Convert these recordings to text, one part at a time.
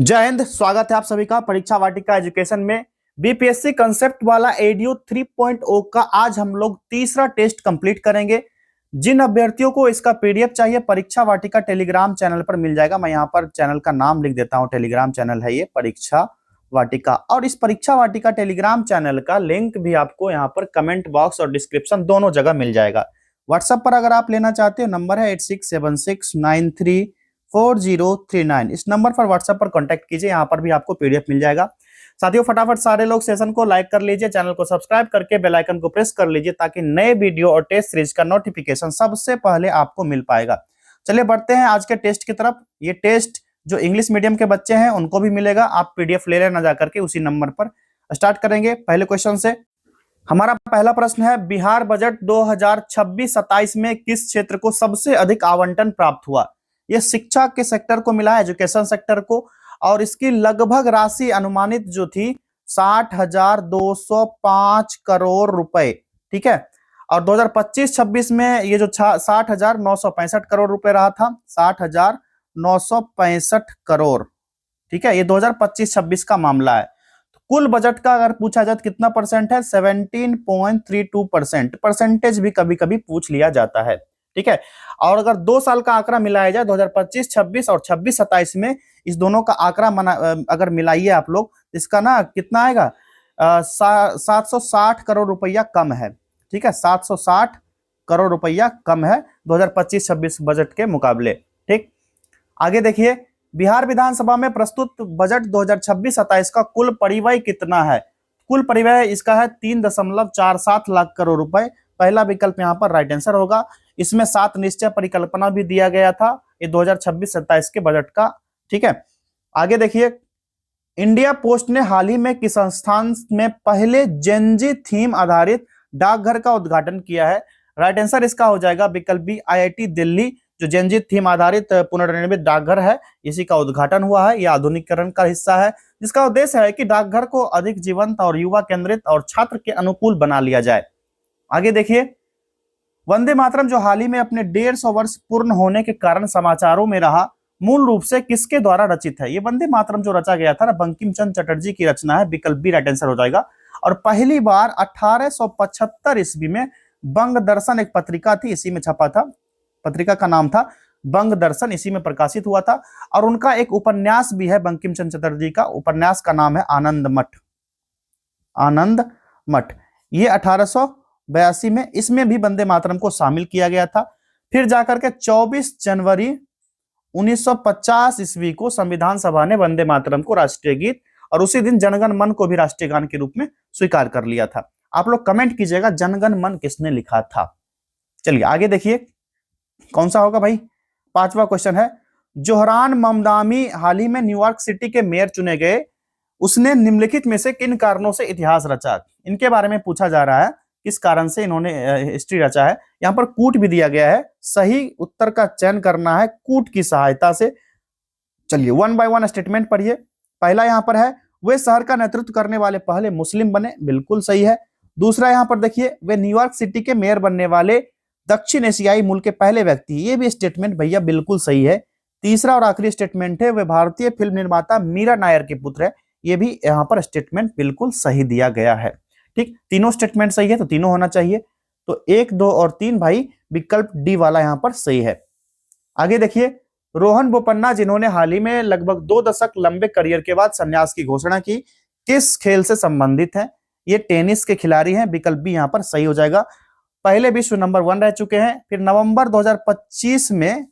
जय हिंद। स्वागत है आप सभी का परीक्षा वाटिका एजुकेशन में। बीपीएससी कंसेप्ट वाला एडीओ 3.0 का आज हम लोग तीसरा टेस्ट कंप्लीट करेंगे। जिन अभ्यर्थियों को इसका पीडीएफ चाहिए, परीक्षा वाटिका टेलीग्राम चैनल पर मिल जाएगा। मैं यहाँ पर चैनल का नाम लिख देता हूँ, टेलीग्राम चैनल है ये परीक्षा वाटिका। और इस परीक्षा वाटिका टेलीग्राम चैनल का लिंक भी आपको यहाँ पर कमेंट बॉक्स और डिस्क्रिप्शन दोनों जगह मिल जाएगा। व्हाट्सएप पर अगर आप लेना चाहते हो, नंबर है 8676934039। इस नंबर पर व्हाट्सएप पर कांटेक्ट कीजिए, यहाँ पर भी आपको पीडीएफ मिल जाएगा। साथियों, फटाफट सारे लोग सेशन को लाइक कर लीजिए, चैनल को सब्सक्राइब करके बेल आइकन को प्रेस कर लीजिए ताकि नए वीडियो और टेस्ट सीरीज का नोटिफिकेशन सबसे पहले आपको मिल पाएगा। चलिए बढ़ते हैं आज के टेस्ट की तरफ। ये टेस्ट जो इंग्लिश मीडियम के बच्चे हैं उनको भी मिलेगा, आप पीडीएफ ले लेना जाकर के उसी नंबर पर। स्टार्ट करेंगे पहले क्वेश्चन से। हमारा पहला प्रश्न है, बिहार बजट 2026-27 में किस क्षेत्र को सबसे अधिक आवंटन प्राप्त हुआ? ये शिक्षा के सेक्टर को मिला है, एजुकेशन सेक्टर को, और इसकी लगभग राशि अनुमानित जो थी 60,205 करोड़ रुपए। ठीक है। और 2025-26 में ये जो 60,965 करोड़ रुपए रहा था, 60,965 करोड़। ठीक है, ये 2025-26 का मामला है। कुल बजट का अगर पूछा जाए तो कितना परसेंट है? 17.32%। परसेंटेज भी कभी कभी पूछ लिया जाता है। ठीक है। और अगर 2 साल का आंकड़ा मिलाया जाए 2025-26 और 26-27 में, इस दोनों का आंकड़ा अगर मिलाइए आप लोग, इसका ना कितना आएगा? 760 करोड़ रुपया कम है। ठीक है, 760 करोड़ रुपया कम है 2025-26 बजट के मुकाबले। ठीक, आगे देखिए, बिहार विधानसभा में प्रस्तुत बजट 2026-27 का कुल परिव्यय कितना है? कुल परिव्यय इसका है 3.47 लाख करोड़ रुपए। पहला विकल्प यहाँ पर राइट आंसर होगा। इसमें 7 निश्चय परिकल्पना भी दिया गया था ये 2026-27 के बजट का। ठीक है, आगे देखिए, इंडिया पोस्ट ने हाल ही में किस संस्थान में पहले जेनजी थीम आधारित डाकघर का उद्घाटन किया है? राइट आंसर इसका हो जाएगा विकल्प बी, आईआईटी दिल्ली। जो जेनजी थीम आधारित पुनर्निर्मित डाकघर है, इसी का उद्घाटन हुआ है। यह आधुनिकीकरण का हिस्सा है जिसका उद्देश्य है कि डाकघर को अधिक जीवंत और युवा केंद्रित और छात्र के अनुकूल बना लिया जाए। आगे देखिए, वंदे मातरम जो हाल ही में अपने 150 वर्ष पूर्ण होने के कारण समाचारों में रहा, मूल रूप से किसके द्वारा रचित है? ये वंदे मातरम जो रचा गया था ना, बंकिम चंद्र चटर्जी की रचना है। विकल्प बी राइट आंसर हो जाएगा। और पहली बार 1875 ईस्वी में बंग दर्शन एक पत्रिका थी, इसी में छपा था। पत्रिका का नाम था बंग दर्शन, इसी में प्रकाशित हुआ था। और उनका एक उपन्यास भी है बंकिम चंद्र चटर्जी का, उपन्यास का नाम है आनंद मठ। आनंद मठ, ये 1882 में, इसमें भी वंदे मातरम को शामिल किया गया था। फिर जाकर के 24 जनवरी 1950 ईस्वी को संविधान सभा ने वंदे मातरम को राष्ट्रीय गीत और उसी दिन जनगण मन को भी राष्ट्रीय गान के रूप में स्वीकार कर लिया था। आप लोग कमेंट कीजिएगा जनगण मन किसने लिखा था। चलिए आगे देखिए, कौन सा होगा भाई? 5वां क्वेश्चन है, जोहरान ममदानी हाल ही में न्यूयॉर्क सिटी के मेयर चुने गए, उसने निम्नलिखित में से किन कारणों से इतिहास रचा? इनके बारे में पूछा जा रहा है, किस कारण से इन्होंने हिस्ट्री रचा है। यहाँ पर कूट भी दिया गया है, सही उत्तर का चयन करना है कूट की सहायता से। चलिए 1 बाय 1 स्टेटमेंट पढ़िए। पहला यहाँ पर है, वे शहर का नेतृत्व करने वाले पहले मुस्लिम बने, बिल्कुल सही है। दूसरा यहाँ पर देखिए, वे न्यूयॉर्क सिटी के मेयर बनने वाले दक्षिण एशियाई मूल के पहले व्यक्ति, ये भी स्टेटमेंट भैया बिल्कुल सही है। तीसरा और आखिरी स्टेटमेंट है, वे भारतीय फिल्म निर्माता मीरा नायर के पुत्र है, ये भी यहाँ पर स्टेटमेंट बिल्कुल सही दिया गया है। ठीक, तीनों स्टेटमेंट सही है तो तीनों होना चाहिए। तो 1, 2 और 3 भाई विकल्प डी वाला यहाँ पर सही है। आगे देखिए, रोहन बोपन्ना जिन्होंने हाल ही में लगभग 2 दशक लंबे करियर के बाद संन्यास की घोषणा की, किस खेल से संबंधित है? ये टेनिस के खिलाड़ी हैं, विकल्प बी यहाँ पर सही हो जाएगा। पहले विश्व नंबर 1 रह चुके हैं। फिर नवंबर 2025 में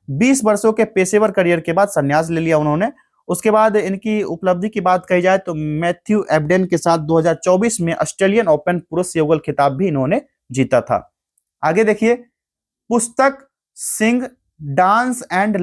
20 वर्षों के पेशेवर करियर के बाद संन्यास ले लिया उन्होंने। उसके बाद इनकी उपलब्धि की बात कही जाए तो मैथ्यू एबडेन के साथ 2024 में ऑस्ट्रेलियन ओपन पुरुष युगल खिताब भी इन्होंने जीता था। आगे देखिए, पुस्तक sing dance and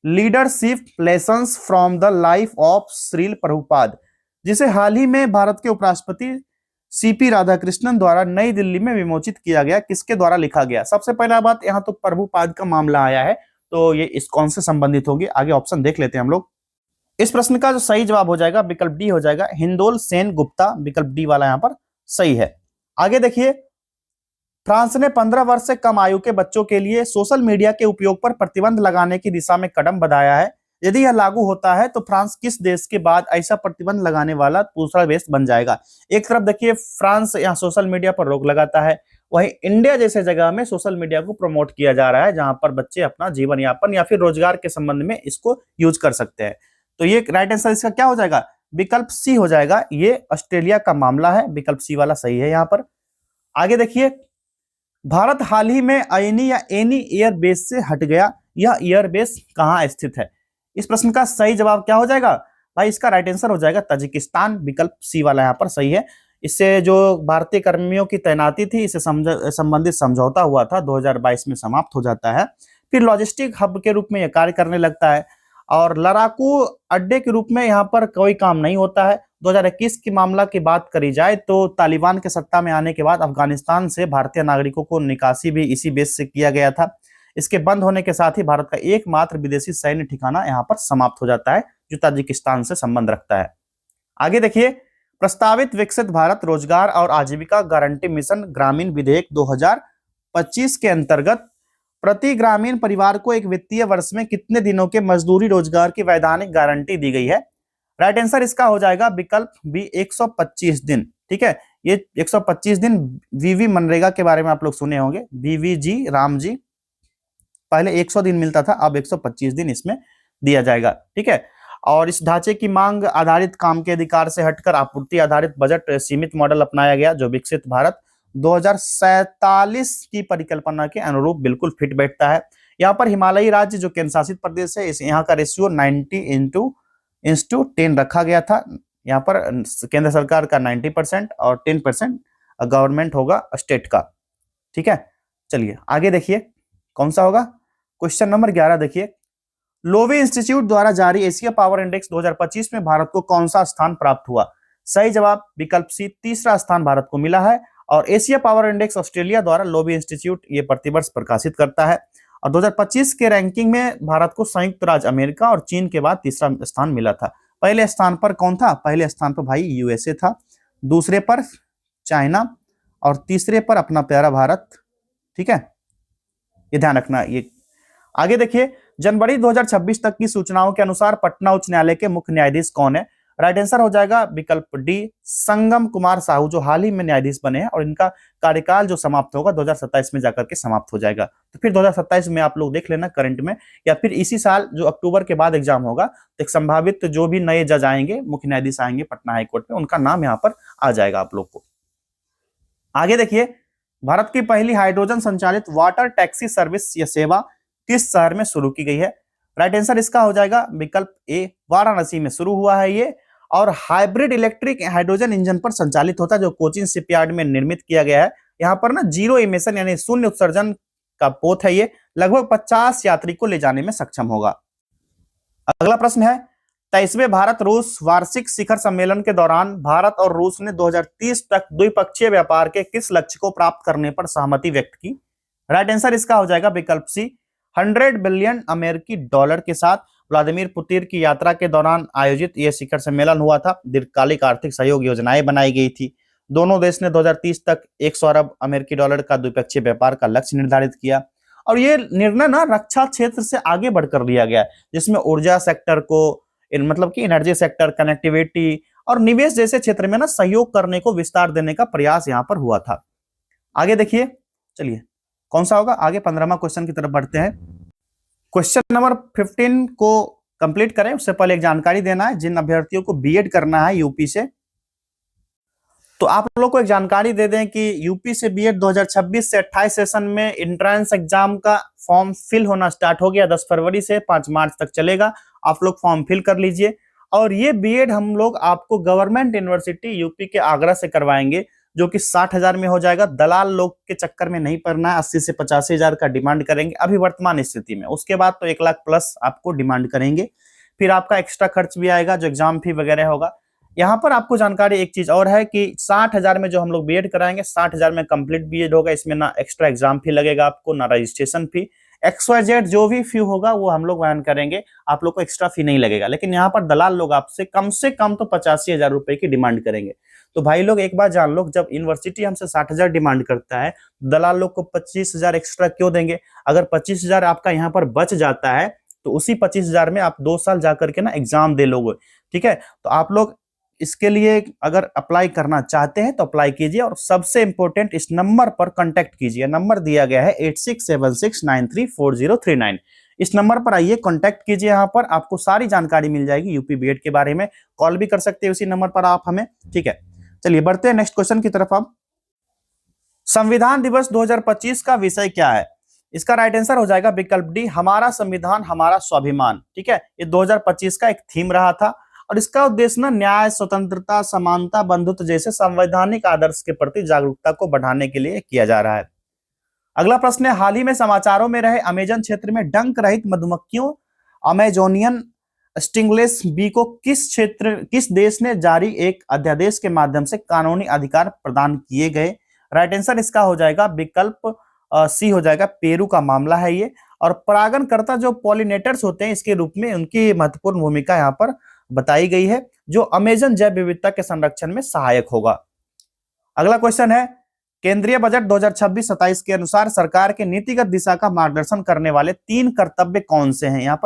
leadership lessons from the life of Srila Prabhupada, जिसे हाल ही में भारत के उपराष्ट्रपति सीपी राधाकृष्णन द्वारा नई दिल्ली में विमोचित किया गया, किसके द्वारा लिखा गया? सबसे पहला बात, यहाँ तो प्रभुपाद का मामला आया है, तो ये इस कौन से संबंधित होगी? आगे ऑप्शन देख लेते हैं हम लोग। इस प्रश्न का जो सही जवाब हो जाएगा विकल्प डी हो जाएगा, हिंदोल सेन गुप्ता। विकल्प डी वाला यहाँ पर सही है। आगे देखिए, फ्रांस ने 15 वर्ष से कम आयु के बच्चों के लिए सोशल मीडिया के उपयोग पर प्रतिबंध लगाने की दिशा में कदम बढ़ाया है। यदि यह लागू होता है तो फ्रांस किस देश के बाद ऐसा प्रतिबंध लगाने वाला दूसरा देश बन जाएगा? एक तरफ देखिए फ्रांस यहाँ सोशल मीडिया पर रोक लगाता है, वहीं इंडिया जैसे जगह में सोशल मीडिया को प्रमोट किया जा रहा है जहां पर बच्चे अपना जीवन यापन या फिर रोजगार के संबंध में इसको यूज कर सकते हैं। तो ये राइट आंसर इसका क्या हो जाएगा? विकल्प सी हो जाएगा। ये ऑस्ट्रेलिया का मामला है, विकल्प सी वाला सही है यहाँ पर। आगे देखिए, भारत हाल ही में अयनी या एनी एयरबेस से हट गया, यह एयरबेस कहाँ स्थित है? इस प्रश्न का सही जवाब क्या हो जाएगा भाई? इसका राइट आंसर हो जाएगा ताजिकिस्तान, विकल्प सी वाला यहाँ पर सही है। इससे जो भारतीय कर्मियों की तैनाती थी, इससे संबंधित समझौता हुआ था 2022 में समाप्त हो जाता है। फिर लॉजिस्टिक हब के रूप में यह कार्य करने लगता है और लड़ाकू अड्डे के रूप में यहाँ पर कोई काम नहीं होता है। 2021 की मामला की बात करी जाए तो तालिबान के सत्ता में आने के बाद अफगानिस्तान से भारतीय नागरिकों को निकासी भी इसी बेस से किया गया था। इसके बंद होने के साथ ही भारत का एकमात्र विदेशी सैन्य ठिकाना यहाँ पर समाप्त हो जाता है जो ताजिकिस्तान से संबंध रखता है। आगे देखिए, प्रस्तावित विकसित भारत रोजगार और आजीविका गारंटी मिशन ग्रामीण विधेयक 2025 के अंतर्गत प्रति ग्रामीण परिवार को एक वित्तीय वर्ष में कितने दिनों के मजदूरी रोजगार की वैधानिक गारंटी दी गई है? राइट आंसर इसका हो जाएगा विकल्प बी 125 दिन। ठीक है, ये 125 दिन वीवी मनरेगा के बारे में आप लोग सुने होंगे, वीवीजी राम जी, पहले 100 दिन मिलता था, अब 125 दिन इसमें दिया जाएगा। ठीक है, और इस ढांचे की मांग आधारित काम के अधिकार से हटकर आपूर्ति आधारित बजट सीमित मॉडल अपनाया गया जो विकसित भारत 2047 की परिकल्पना के अनुरूप बिल्कुल फिट बैठता है। यहाँ पर हिमालयी राज्य जो केंद्र शासित प्रदेश है, इस यहाँ का रेशियो 90:10 रखा गया था। यहाँ पर केंद्र सरकार का 90% और 10% गवर्नमेंट होगा स्टेट का। ठीक है, चलिए आगे देखिए कौन सा होगा। क्वेश्चन नंबर 11 देखिए, लोवी इंस्टीट्यूट द्वारा जारी एशिया पावर इंडेक्स 2025 में भारत को कौन सा स्थान प्राप्त हुआ? सही जवाब विकल्प सी, तीसरा स्थान भारत को मिला है। और एशिया पावर इंडेक्स ऑस्ट्रेलिया द्वारा लोवी इंस्टीट्यूट ये प्रतिवर्ष प्रकाशित करता है और 2025 के रैंकिंग में भारत को संयुक्त राज्य अमेरिका और चीन के बाद तीसरा स्थान मिला था। पहले स्थान पर कौन था? पहले स्थान पर भाई यूएसए था, दूसरे पर चाइना और तीसरे पर अपना प्यारा भारत। ठीक है, ये ध्यान रखना। ये आगे देखिए, जनवरी 2026 तक की सूचनाओं के अनुसार पटना उच्च न्यायालय के मुख्य न्यायाधीश कौन है? राइट आंसर हो जाएगा विकल्प डी, संगम कुमार साहू, जो हाल ही में न्यायाधीश बने हैं और इनका कार्यकाल जो समाप्त होगा 2027 में जाकर के समाप्त हो जाएगा। तो फिर 2027 में आप लोग देख लेना करंट में, या फिर इसी साल जो अक्टूबर के बाद एग्जाम होगा तो एक संभावित जो भी नए जज आएंगे, मुख्य न्यायाधीश आएंगे पटना हाईकोर्ट में, उनका नाम यहाँ पर आ जाएगा आप लोग को। आगे देखिए, भारत की पहली हाइड्रोजन संचालित वाटर टैक्सी सर्विस या सेवा किस शहर में शुरू की गई है? राइट आंसर इसका हो जाएगा विकल्प ए, वाराणसी में शुरू हुआ है ये, और हाइब्रिड इलेक्ट्रिक हाइड्रोजन इंजन पर संचालित होता है जो कोचिन शिपयार्ड में निर्मित किया गया है। यहाँ पर ना जीरो इमिशन यानी शून्य उत्सर्जन का पोत है ये, लगभग 50 यात्री को ले जाने में सक्षम होगा। अगला प्रश्न है, 23वें भारत रूस वार्षिक शिखर सम्मेलन के दौरान भारत और रूस ने 2030 तक द्विपक्षीय व्यापार के किस लक्ष्य को प्राप्त करने पर सहमति व्यक्त की? राइट आंसर इसका हो जाएगा विकल्प सी, 100 बिलियन अमेरिकी डॉलर के साथ व्लादिमीर पुतिन की यात्रा के दौरान आयोजित यह शिखर सम्मेलन हुआ था। दीर्घकालिक आर्थिक सहयोग योजनाएं बनाई गई थी। दोनों देश ने 2030 तक 100 अरब अमेरिकी डॉलर का द्विपक्षीय व्यापार का लक्ष्य निर्धारित किया और ये निर्णय ना रक्षा क्षेत्र से आगे बढ़कर लिया गया, जिसमें ऊर्जा सेक्टर को मतलब कि एनर्जी सेक्टर, कनेक्टिविटी और निवेश जैसे क्षेत्र में ना सहयोग करने को विस्तार देने का प्रयास यहाँ पर हुआ था। आगे देखिए, चलिए कौन सा होगा आगे, 15वां क्वेश्चन की तरफ बढ़ते हैं। क्वेश्चन नंबर 15 को कंप्लीट करें उससे पहले एक जानकारी देना है, जिन अभ्यर्थियों को बीएड करना है यूपी से, तो आप लोग को एक जानकारी दे दें कि यूपी से बीएड 2026 से 28 सेशन में एंट्रेंस एग्जाम का फॉर्म फिल होना स्टार्ट हो गया। 10 फरवरी से 5 मार्च तक चलेगा, आप लोग फॉर्म फिल कर लीजिए। और ये बीएड हम लोग आपको गवर्नमेंट यूनिवर्सिटी यूपी के आगरा से करवाएंगे, जो कि 60,000 में हो जाएगा। दलाल लोग के चक्कर में नहीं पड़ना है। 80 से 85,000 का डिमांड करेंगे अभी वर्तमान स्थिति में, उसके बाद तो 1 लाख प्लस आपको डिमांड करेंगे। फिर आपका एक्स्ट्रा खर्च भी आएगा, जो एग्जाम फी वगैरह होगा। यहाँ पर आपको जानकारी एक चीज और है कि 60,000 में जो हम लोग बीएड कराएंगे, 60,000 में कंप्लीट बीएड होगा। इसमें ना एक्स्ट्रा एग्जाम फी लगेगा आपको, ना रजिस्ट्रेशन फी, XYZ जो भी फी होगा वो हम लोग वहन करेंगे, आप लोग को एक्स्ट्रा फी नहीं लगेगा। लेकिन यहाँ पर दलाल लोग आपसे कम से कम तो 85,000 रुपए की डिमांड करेंगे। तो भाई लोग एक बात जान लो, जब यूनिवर्सिटी हमसे 60,000 डिमांड करता है, दलाल लोग को 25,000 एक्स्ट्रा क्यों देंगे? अगर 25,000 आपका यहाँ पर बच जाता है तो उसी 25,000 में आप 2 साल जाकर के ना एग्जाम दे लोगे। ठीक है, तो आप लोग इसके लिए अगर अप्लाई करना चाहते हैं तो अप्लाई कीजिए, और सबसे इंपॉर्टेंट इस नंबर पर कांटेक्ट कीजिए। नंबर दिया गया है 8676934039। इस नंबर पर आइए, कांटेक्ट कीजिए, यहाँ पर आपको सारी जानकारी मिल जाएगी यूपी बीएड के बारे में। कॉल भी कर सकते हैं उसी नंबर पर आप हमें। ठीक है, चलिए बढ़ते हैं नेक्स्ट क्वेश्चन की तरफ। अब संविधान दिवस 2025 का विषय क्या है? इसका राइट आंसर हो जाएगा विकल्प डी, हमारा संविधान हमारा स्वाभिमान। ठीक है, ये 2025 का एक थीम रहा था, और इसका उद्देश्य ना न्याय, स्वतंत्रता, समानता, बंधुत्व जैसे संवैधानिक आदर्श के प्रति जागरूकता को बढ़ाने के लिए किया जा रहा है। अगला प्रश्न है, हाल ही में समाचारों में रहे अमेजन क्षेत्र में डंक रहित मधुमक्खियों अमेजोनियन स्टिंगलेस बी को किस देश ने जारी एक अध्यादेश के माध्यम से कानूनी अधिकार प्रदान किए गए? राइट आंसर इसका हो जाएगा विकल्प सी हो जाएगा, पेरू का मामला है ये। और परागणकर्ता जो पॉलिनेटर्स होते हैं इसके रूप में उनकी महत्वपूर्ण भूमिका यहाँ पर बताई गई है, जो अमेजन जैव विविधता के संरक्षण में सहायक होगा। अगला क्वेश्चन है, केंद्रीय बजट 2026-27 के अनुसार सरकार के नीतिगत दिशा का मार्गदर्शन करने वाले 3 कर्तव्य कौन से हैं? यहाँ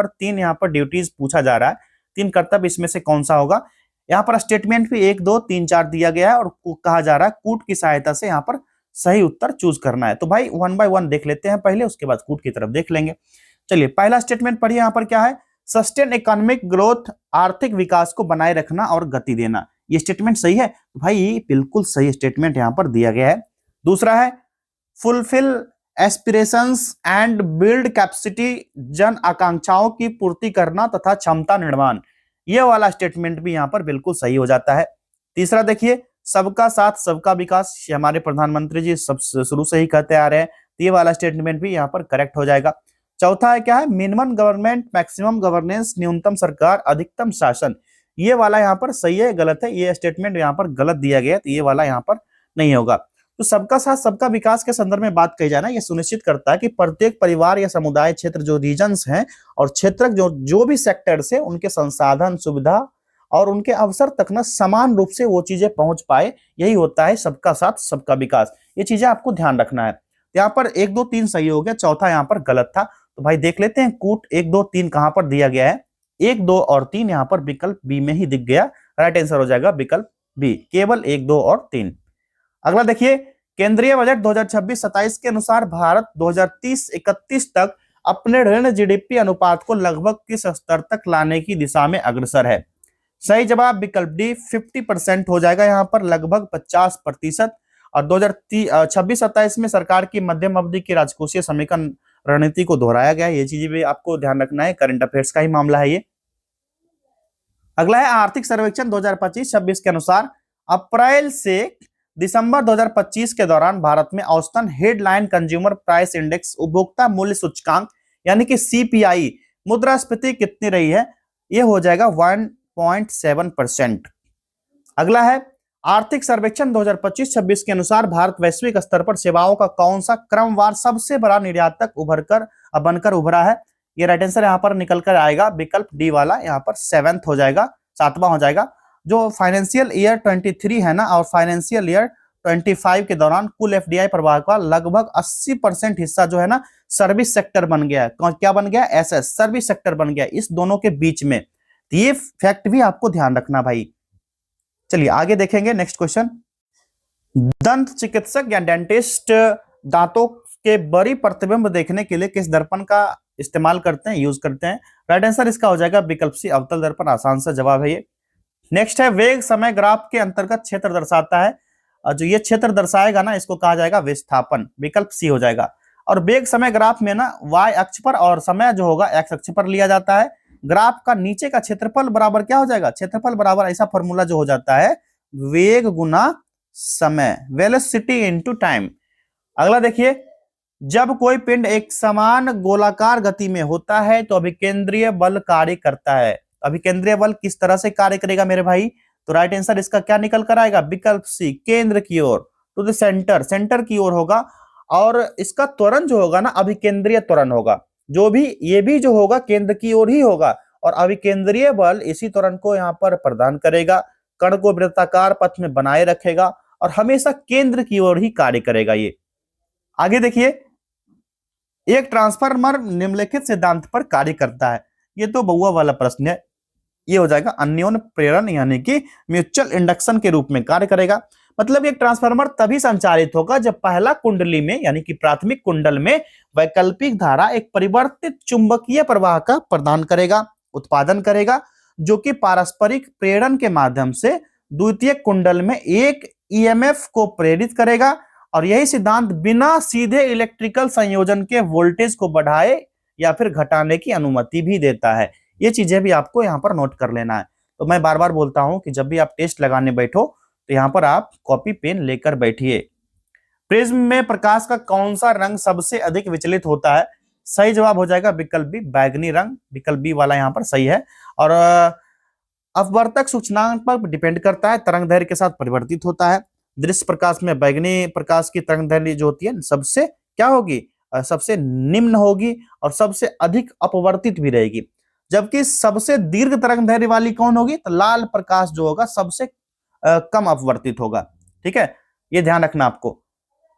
पर ड्यूटीज पूछा जा रहा है, 3 कर्तव्य इसमें से कौन सा होगा? यहाँ पर स्टेटमेंट भी 1 2 3 4 दिया गया है, और कहा जा रहा है कूट की सहायता से यहाँ पर सही उत्तर चूज करना है। तो भाई 1 बाय 1 देख लेते हैं पहले, उसके बाद कूट की तरफ देख लेंगे। चलिए पहला स्टेटमेंट पढ़िए, यहाँ पर क्या है? सस्टेन इकोनॉमिक ग्रोथ, आर्थिक विकास को बनाए रखना और गति देना। ये स्टेटमेंट सही है? तो भाई बिल्कुल सही स्टेटमेंट यहाँ पर दिया गया है। दूसरा है fulfil aspirations and build capacity, जन आकांक्षाओं की पूर्ति करना तथा क्षमता निर्माण। ये वाला स्टेटमेंट भी यहाँ पर बिल्कुल सही हो जाता है। तीसरा देखिए, सबका साथ सबका विकास, हमारे प्रधानमंत्री जी सब शुरू से ही कहते आ रहे हैं, ये वाला स्टेटमेंट भी यहाँ पर करेक्ट हो जाएगा। चौथा है क्या है? मिनिमम गवर्नमेंट मैक्सिमम गवर्नेंस, न्यूनतम सरकार अधिकतम शासन। ये वाला यहाँ पर सही है गलत है? ये स्टेटमेंट यहाँ पर गलत दिया गया है, तो ये वाला यहाँ पर नहीं होगा। तो सबका साथ सबका विकास के संदर्भ में बात कही जाए ना, ये सुनिश्चित करता है कि प्रत्येक परिवार या समुदाय क्षेत्र जो रीजन्स हैं और क्षेत्र जो भी सेक्टर्स है, उनके संसाधन, सुविधा और उनके अवसर तक ना समान रूप से वो चीजें पहुंच पाए। यही होता है सबका साथ सबका विकास। ये चीजें आपको ध्यान रखना है। यहाँ पर 1 2 3 सही हो गया, चौथा यहाँ पर गलत था। तो भाई देख लेते हैं कूट 1 2 3 कहां पर दिया गया है? 1 2 और 3 यहाँ पर विकल्प बी में ही दिख गया। राइट आंसर हो जाएगा विकल्प बी, केवल 1 2 और 3। अगला देखिए, केंद्रीय बजट 2026-27 के अनुसार भारत 2030-31 तक अपने ऋण जीडीपी अनुपात को लगभग किस स्तर तक लाने की दिशा में अग्रसर है? सही जवाब विकल्प डी 50% हो जाएगा, यहाँ पर लगभग 50%। और 2026-27 में सरकार की मध्यम अवधि की राजकोषीय समेकन रणनीति को दोहराया गया है। ये चीजें भी आपको ध्यान रखना है, करंट अफेयर्स का ही मामला है ये। अगला है आर्थिक सर्वेक्षण 2025-26 के अनुसार अप्रैल से दिसंबर 2025 के दौरान भारत में औसतन हेडलाइन कंज्यूमर प्राइस इंडेक्स, उपभोक्ता मूल्य सूचकांक यानी कि सीपीआई, मुद्रास्फीति कितनी रही है? यह हो जाएगा 1.7%। अगला है आर्थिक सर्वेक्षण 2025-26 के अनुसार भारत वैश्विक स्तर पर सेवाओं का कौन सा क्रमवार सबसे बड़ा निर्यातक बनकर उभरा है? ये राइट आंसर यहाँ पर निकल कर आएगा विकल्प डी वाला, यहाँ पर 7वां हो जाएगा, 7वां हो जाएगा। जो फाइनेंशियल ईयर 23 है ना और फाइनेंशियल ईयर 25 के दौरान कुल एफडीआई प्रवाह का लगभग 80% हिस्सा जो है ना सर्विस सेक्टर बन गया है। क्या बन गया? एसएस, सर्विस सेक्टर बन गया इस दोनों के बीच में। ये फैक्ट भी आपको ध्यान रखना भाई। चलिए आगे देखेंगे नेक्स्ट क्वेश्चन। दंत चिकित्सक या डेंटिस्ट दांतों के बड़ी प्रतिबिंब देखने के लिए किस दर्पण का इस्तेमाल करते हैं, यूज करते हैं? राइट आंसर इसका हो जाएगा विकल्प सी, अवतल दर्पण। आसान सा जवाब है ये। नेक्स्ट है वेग समय ग्राफ के अंतर्गत क्षेत्र दर्शाता है, और जो ये क्षेत्र दर्शाएगा ना इसको कहा जाएगा विस्थापन, विकल्प सी हो जाएगा। और वेग समय ग्राफ में ना y अक्ष पर और समय जो होगा x अक्ष पर लिया जाता है। ग्राफ का नीचे का क्षेत्रफल बराबर क्या हो जाएगा? क्षेत्रफल बराबर ऐसा फॉर्मूला जो हो जाता है वेग गुना समय, वेलोसिटी इनटू टाइम। अगला देखिए, जब कोई पिंड एक समान गोलाकार गति में होता है तो अभिकेंद्रीय बल कार्य करता है। अभिकेंद्रीय बल किस तरह से कार्य करेगा मेरे भाई? तो राइट आंसर इसका क्या निकल कर आएगा? विकल्प सी, केंद्र की ओर, टू द सेंटर, सेंटर की ओर होगा। और इसका त्वरण जो होगा ना अभिकेंद्रीय त्वरण होगा। जो भी ये भी जो होगा केंद्र की ओर ही होगा, और अभिकेंद्रीय बल इसी त्वरण को यहाँ पर प्रदान करेगा, कण को वृत्ताकार पथ में बनाए रखेगा और हमेशा केंद्र की ओर ही कार्य करेगा ये। आगे देखिए, एक ट्रांसफार्मर निम्नलिखित सिद्धांत पर कार्य करता है। ये तो बउआ वाला प्रश्न है, ये हो जाएगा अन्योन्य प्रेरण यानी कि म्यूचुअल इंडक्शन के रूप में कार्य करेगा। मतलब एक ट्रांसफार्मर तभी संचालित होगा जब पहला कुंडली में यानी कि प्राथमिक कुंडल में वैकल्पिक धारा एक परिवर्तित चुंबकीय प्रवाह का प्रदान करेगा, उत्पादन करेगा, जो कि पारस्परिक प्रेरण के माध्यम से द्वितीय कुंडल में एक ईएमएफ को प्रेरित करेगा। और यही सिद्धांत बिना सीधे इलेक्ट्रिकल संयोजन के वोल्टेज को बढ़ाए या फिर घटाने की अनुमति भी देता है। ये चीजें भी आपको यहाँ पर नोट कर लेना है। तो मैं बार बार बोलता हूं कि जब भी आप टेस्ट लगाने बैठो तो यहाँ पर आप कॉपी पेन लेकर बैठिए। प्रिज्म में प्रकाश का कौन सा रंग सबसे अधिक विचलित होता है? सही जवाब हो जाएगा विकल्प बी, बैगनी रंग। विकल्प बी वाला यहाँ पर सही है। और अपवर्तक सूचकांक पर डिपेंड करता है, तरंग दैर्घ्य के साथ परिवर्तित होता है। दृश्य प्रकाश में बैगनी प्रकाश की तरंग दैर्घ्य जो होती है सबसे क्या होगी, सबसे निम्न होगी और सबसे अधिक अपवर्तित भी रहेगी। जबकि सबसे दीर्घ तरंग दैर्घ्य वाली कौन होगी, तो लाल प्रकाश जो होगा सबसे कम अपवर्तित होगा। ठीक है, ये ध्यान रखना आपको।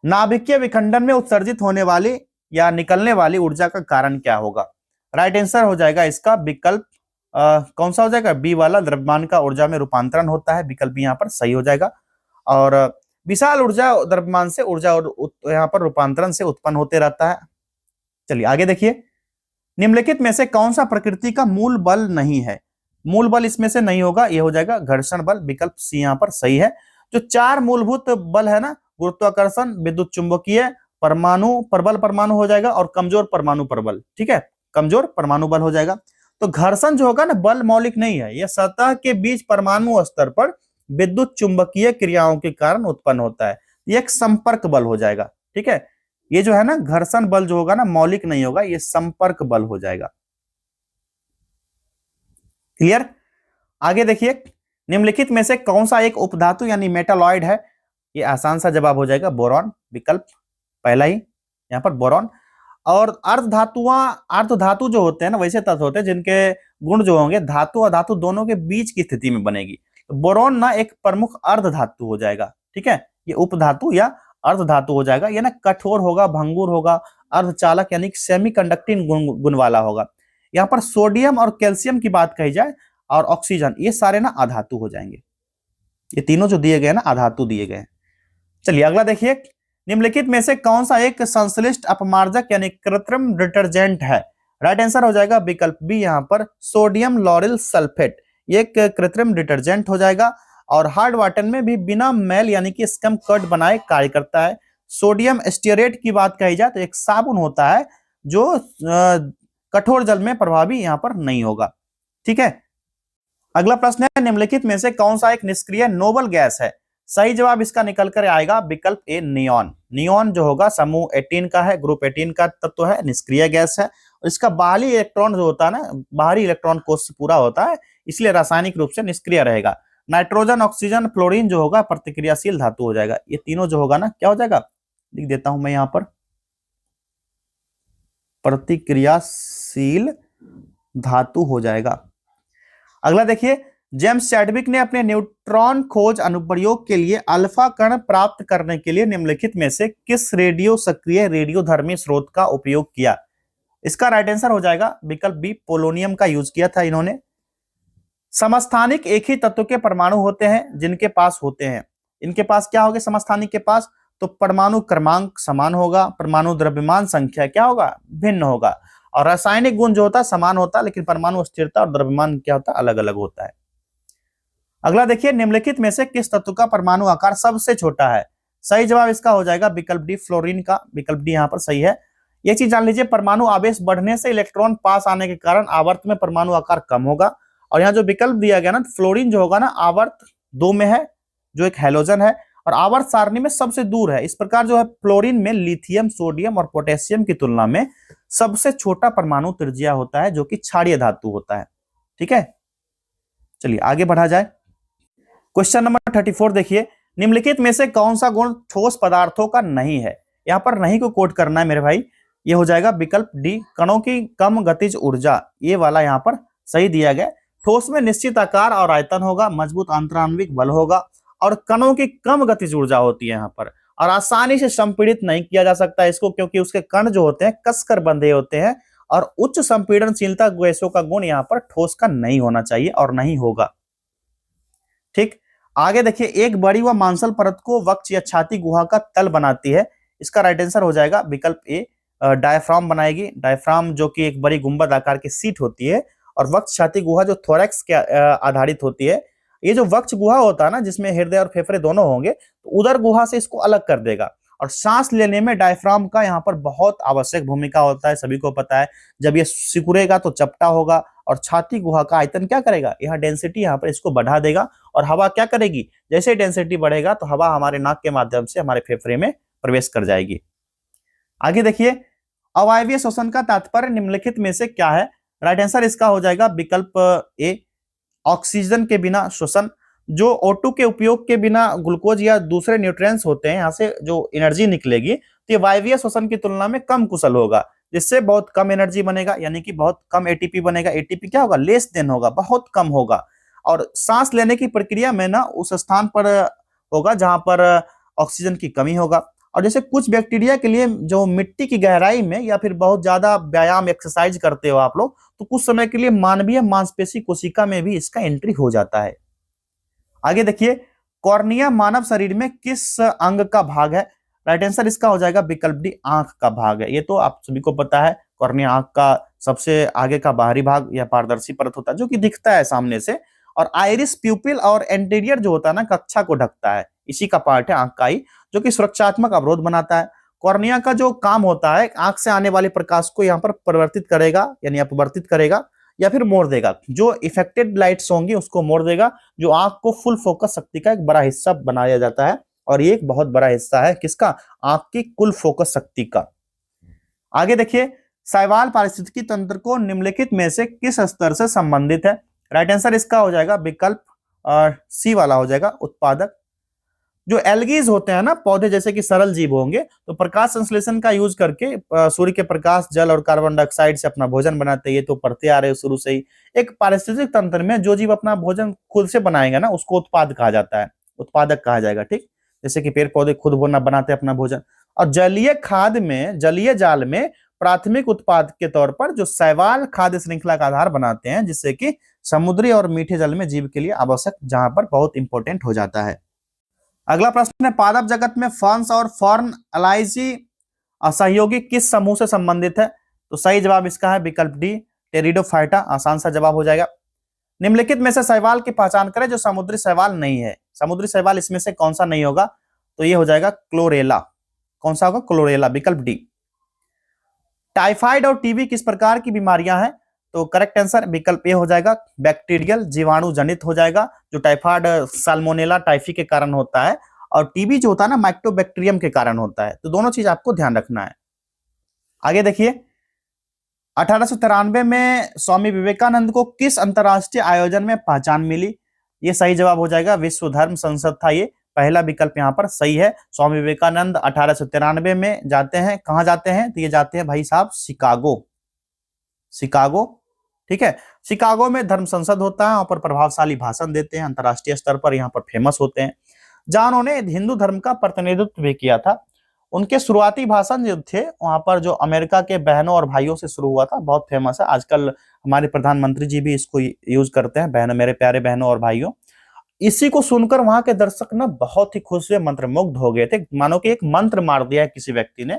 नाभिकीय विखंडन में उत्सर्जित होने वाली या निकलने वाली ऊर्जा का कारण क्या होगा? राइट आंसर हो जाएगा इसका विकल्प कौन सा हो जाएगा, बी वाला, द्रव्यमान का ऊर्जा में रूपांतरण होता है। विकल्प यहाँ पर सही हो जाएगा। और विशाल ऊर्जा द्रव्यमान से ऊर्जा और यहाँ पर रूपांतरण से उत्पन्न होते रहता है। चलिए आगे देखिए, निम्नलिखित में से कौन सा प्रकृति का मूल बल नहीं है? मूल बल इसमें से नहीं होगा, यह हो जाएगा घर्षण बल। विकल्प सी यहाँ पर सही है। जो चार मूलभूत बल है ना, गुरुत्वाकर्षण, विद्युत चुंबकीय, परमाणु प्रबल, परमाणु हो जाएगा, और कमजोर परमाणु प्रबल। ठीक है, कमजोर परमाणु बल हो जाएगा। तो घर्षण जो होगा ना, बल मौलिक नहीं है, यह सतह के बीच परमाणु स्तर पर विद्युत चुंबकीय क्रियाओं के कारण उत्पन्न होता है। ये एक संपर्क बल हो जाएगा। ठीक है, ये जो है ना घर्षण बल जो होगा ना, मौलिक नहीं होगा, ये संपर्क बल हो जाएगा। क्लियर? आगे देखिए, निम्नलिखित में से कौन सा एक उपधातु यानी मेटालॉइड है? ये आसान सा जवाब हो जाएगा बोरॉन। विकल्प पहला ही यहाँ पर बोरॉन। और अर्धधातु जो होते हैं ना, वैसे तत्व होते हैं जिनके गुण जो होंगे धातु और धातु दोनों के बीच की स्थिति में बनेगी। तो बोरॉन ना एक प्रमुख अर्धधातु हो जाएगा। ठीक है, ये उपधातु या अर्धधातु हो जाएगा। ये ना कठोर होगा, भंगुर होगा, अर्धचालक यानी सेमी कंडक्टिंग गुण वाला होगा। यहाँ पर सोडियम और कैल्शियम की बात कही जाए और ऑक्सीजन, ये सारे ना अधातु हो जाएंगे। ये तीनों जो दिए गए ना अधातु दिए गए। चलिए अगला देखिए, निम्नलिखित में से कौन सा एक संश्लिष्ट अपमार्जक यानी कृत्रिम डिटर्जेंट है? राइट आंसर हो जाएगा विकल्प बी, यहाँ पर सोडियम लॉरिल सल्फेट। ये एक कृत्रिम डिटर्जेंट हो जाएगा और हार्ड वाटर में भी बिना मैल यानी कि स्कम कट बनाए कार्य करता है। सोडियम स्टीयरेट की बात कही जाए तो एक साबुन होता है जो कठोर जल में प्रभावी यहाँ पर नहीं होगा। ठीक है, अगला प्रश्न है, निम्नलिखित में से कौन सा एक निष्क्रिय नोबल गैस है? सही जवाब इसका निकल कर आएगा विकल्प ए, नियॉन। नियॉन जो होगा समूह 18 का है, ग्रुप 18 का तत्व है, निष्क्रिय गैस है। और इसका बाहरी इलेक्ट्रॉन जो होता है ना, बाहरी इलेक्ट्रॉन कोष से पूरा होता है, इसलिए रासायनिक रूप से निष्क्रिय रहेगा। नाइट्रोजन, ऑक्सीजन, फ्लोरीन जो होगा प्रतिक्रियाशील धातु हो जाएगा। ये तीनों जो होगा ना क्या हो जाएगा, लिख देता हूं मैं यहाँ पर, प्रतिक्रियाशील धातु हो जाएगा। अगला देखिए, जेम्स चैडविक ने अपने न्यूट्रॉन खोज अनुप्रयोग के लिए अल्फा कण प्राप्त करने के लिए निम्नलिखित में से किस रेडियो सक्रिय रेडियोधर्मी स्रोत का उपयोग किया? इसका राइट आंसर हो जाएगा विकल्प बी, पोलोनियम का यूज किया था इन्होंने। समस्थानिक एक ही तत्व के परमाणु होते हैं जिनके पास होते हैं, इनके पास क्या होगा समस्थानिक के पास, तो परमाणु क्रमांक समान होगा, परमाणु द्रव्यमान संख्या क्या होगा, भिन्न होगा, और रासायनिक गुण जो होता है समान होता है, लेकिन परमाणु स्थिरता और द्रव्यमान क्या होता है, अलग अलग होता है। अगला देखिए, निम्नलिखित में से किस तत्व का परमाणु आकार सबसे छोटा है? सही जवाब इसका हो जाएगा विकल्प डी, फ्लोरीन का। विकल्प डी यहाँ पर सही है। ये चीज जान लीजिए, परमाणु आवेश बढ़ने से इलेक्ट्रॉन पास आने के कारण आवर्त में परमाणु आकार कम होगा। और यहाँ जो विकल्प दिया गया ना, फ्लोरीन जो होगा ना आवर्त 2 में है, जो एक हैलोजन है, और आवर्त सारणी में सबसे दूर है। इस प्रकार जो है फ्लोरीन में लिथियम, सोडियम और पोटेशियम की तुलना में सबसे छोटा परमाणु त्रिज्या होता है, जो कि क्षारीय धातु होता है। ठीक है, चलिए आगे बढ़ा जाए। क्वेश्चन नंबर 34 देखिए, निम्नलिखित में से कौन सा गुण ठोस पदार्थों का नहीं है? यहाँ पर नहीं को कोट करना है मेरे भाई, ये हो जाएगा विकल्प डी, कणों की कम गतिज ऊर्जा। ये वाला यहाँ पर सही दिया गया। ठोस में निश्चित आकार और आयतन होगा, मजबूत आंतराणविक बल होगा, और कणों की कम गतिज ऊर्जा होती है यहाँ पर, और आसानी से संपीड़ित नहीं किया जा सकता इसको, क्योंकि उसके कण जो होते हैं कसकर बंधे होते हैं और उच्च संपीड़नशीलता गैसों का गुण यहाँ पर ठोस का नहीं होना चाहिए और नहीं होगा। ठीक, आगे देखिए, एक बड़ी व मांसल परत को वक्ष या छाती गुहा का तल बनाती है। इसका राइट आंसर हो जाएगा विकल्प ए, डायफ्राम बनाएगी। डायफ्राम जो कि एक बड़ी गुंबद आकार की सीट होती है, और वक्ष छाती गुहा जो थोरैक्स के आधारित होती है। ये जो वक्ष गुहा होता है ना, जिसमें हृदय और फेफड़े दोनों होंगे, तो उदर गुहा से इसको अलग कर देगा। और सांस लेने में डायफ्राम का यहाँ पर बहुत आवश्यक भूमिका होता है, सभी को पता है। जब ये सिकुड़ेगा तो चपटा होगा, और छाती गुहा का आयतन क्या करेगा, यहाँ डेंसिटी यहाँ पर इसको बढ़ा देगा, और हवा क्या करेगी, जैसे डेंसिटी बढ़ेगा तो हवा हमारे नाक के माध्यम से हमारे फेफड़े में प्रवेश कर जाएगी। आगे देखिए, अवायवीय श्वसन का तात्पर्य निम्नलिखित में से क्या है। राइट आंसर इसका हो जाएगा विकल्प ए, ऑक्सीजन के बिना श्वसन। जो O2 के उपयोग के बिना ग्लूकोज या दूसरे न्यूट्रिएंट्स होते हैं, यहाँ से जो एनर्जी निकलेगी, तो ये वायवीय श्वसन की तुलना में कम कुशल होगा, जिससे बहुत कम एनर्जी बनेगा, यानी कि बहुत कम एटीपी बनेगा। एटीपी क्या होगा, लेस देन होगा, बहुत कम होगा। और सांस लेने की प्रक्रिया में ना उस स्थान पर होगा जहां पर ऑक्सीजन की कमी होगा। और जैसे कुछ बैक्टीरिया के लिए जो मिट्टी की गहराई में या फिर बहुत ज्यादा व्यायाम एक्सरसाइज करते हो आप लोग, तो कुछ समय के लिए मानवीय मांसपेशी कोशिका में भी इसका एंट्री हो जाता है। आगे देखिए, कॉर्निया मानव शरीर में किस अंग का भाग है। राइट आंसर इसका हो जाएगा विकल्प डी, आंख का भाग है। ये तो आप सभी को पता है, कॉर्निया आंख का सबसे आगे का बाहरी भाग या पारदर्शी परत होता है जो कि दिखता है सामने से। और आइरिस प्यूपिल और एंटीरियर जो होता है ना, कक्षा को ढकता है, इसी का पार्ट है आंख का ही, जो कि सुरक्षात्मक अवरोध बनाता है। कॉर्निया का जो काम होता है, आंख से आने वाले प्रकाश को यहाँ पर परिवर्तित करेगा, यानी अपवर्तित करेगा या फिर मोड़ देगा। जो इफेक्टेड लाइट्स होंगी उसको मोड़ देगा, जो आंख को फुल फोकस शक्ति का एक बड़ा हिस्सा बनाया जाता है। और ये एक बहुत बड़ा हिस्सा है किसका, आंख की कुल फोकस शक्ति का। आगे देखिए, शैवाल पारिस्थितिकी तंत्र को निम्नलिखित में से किस स्तर से संबंधित है। राइट आंसर इसका हो जाएगा विकल्प सी वाला हो जाएगा, उत्पादक। जो एल्गीज होते हैं ना, पौधे जैसे कि सरल जीव होंगे, तो प्रकाश संश्लेषण का यूज करके सूर्य के प्रकाश, जल और कार्बन डाइऑक्साइड से अपना भोजन बनाते हैं। ये तो पढ़ते आ रहे हो शुरू से ही। एक पारिस्थितिक तंत्र में जो जीव अपना भोजन खुद से बनाएंगे ना, उसको उत्पाद कहा जाता है, उत्पादक कहा जाएगा। ठीक, जैसे कि पेड़ पौधे खुद बनाते हैं अपना भोजन। और जलीय खाद में, जलीय जाल में प्राथमिक उत्पाद के तौर पर जो शैवाल खाद्य श्रृंखला का आधार बनाते हैं, जिससे कि समुद्री और मीठे जल में जीव के लिए आवश्यक, जहां पर बहुत इंपॉर्टेंट हो जाता है। अगला प्रश्न है, पादप जगत में फर्न्स और फर्न अलाइजी असहयोगी किस समूह से संबंधित है। तो सही जवाब इसका है विकल्प डी, टेरिडोफाइटा। आसान सा जवाब हो जाएगा। निम्नलिखित में से शैवाल की पहचान करें जो समुद्री शैवाल नहीं है। समुद्री शैवाल इसमें से कौन सा नहीं होगा, तो ये हो जाएगा क्लोरेला। कौन सा होगा, क्लोरेला, विकल्प डी। टाइफाइड और टीबी किस प्रकार की बीमारियां हैं। तो करेक्ट आंसर विकल्प ए हो जाएगा, बैक्टीरियल, जीवाणु जनित हो जाएगा। जो टाइफाइड साल्मोनेला टाइफी के कारण होता है, और टीबी जो होता है ना, माइक्रोबैक्टीरियम के कारण होता है। तो दोनों चीज आपको ध्यान रखना है। आगे देखिए, 1893 में स्वामी विवेकानंद को किस अंतरराष्ट्रीय आयोजन में पहचान मिली। ये सही जवाब हो जाएगा, विश्व धर्म संसद था ये। पहला विकल्प यहाँ पर सही है। स्वामी विवेकानंद 1893 में जाते हैं, कहां जाते हैं, तो ये जाते हैं भाई साहब शिकागो। शिकागो, ठीक है, शिकागो में धर्म संसद होता है, वहां पर प्रभावशाली भाषण देते हैं, अंतरराष्ट्रीय स्तर पर यहाँ पर फेमस होते हैं। जहां उन्होंने हिंदू धर्म का प्रतिनिधित्व भी किया था। उनके शुरुआती भाषण जो थे वहां पर जो अमेरिका के बहनों और भाइयों से शुरू हुआ था, बहुत फेमस है। आजकल हमारे प्रधानमंत्री जी भी इसको यूज करते हैं, बहनों, मेरे प्यारे बहनों और भाइयों। इसी को सुनकर वहां के दर्शक ना बहुत ही खुश हुए, मंत्रमुग्ध हो गए थे, मानो कि एक मंत्र मार दिया है किसी व्यक्ति ने।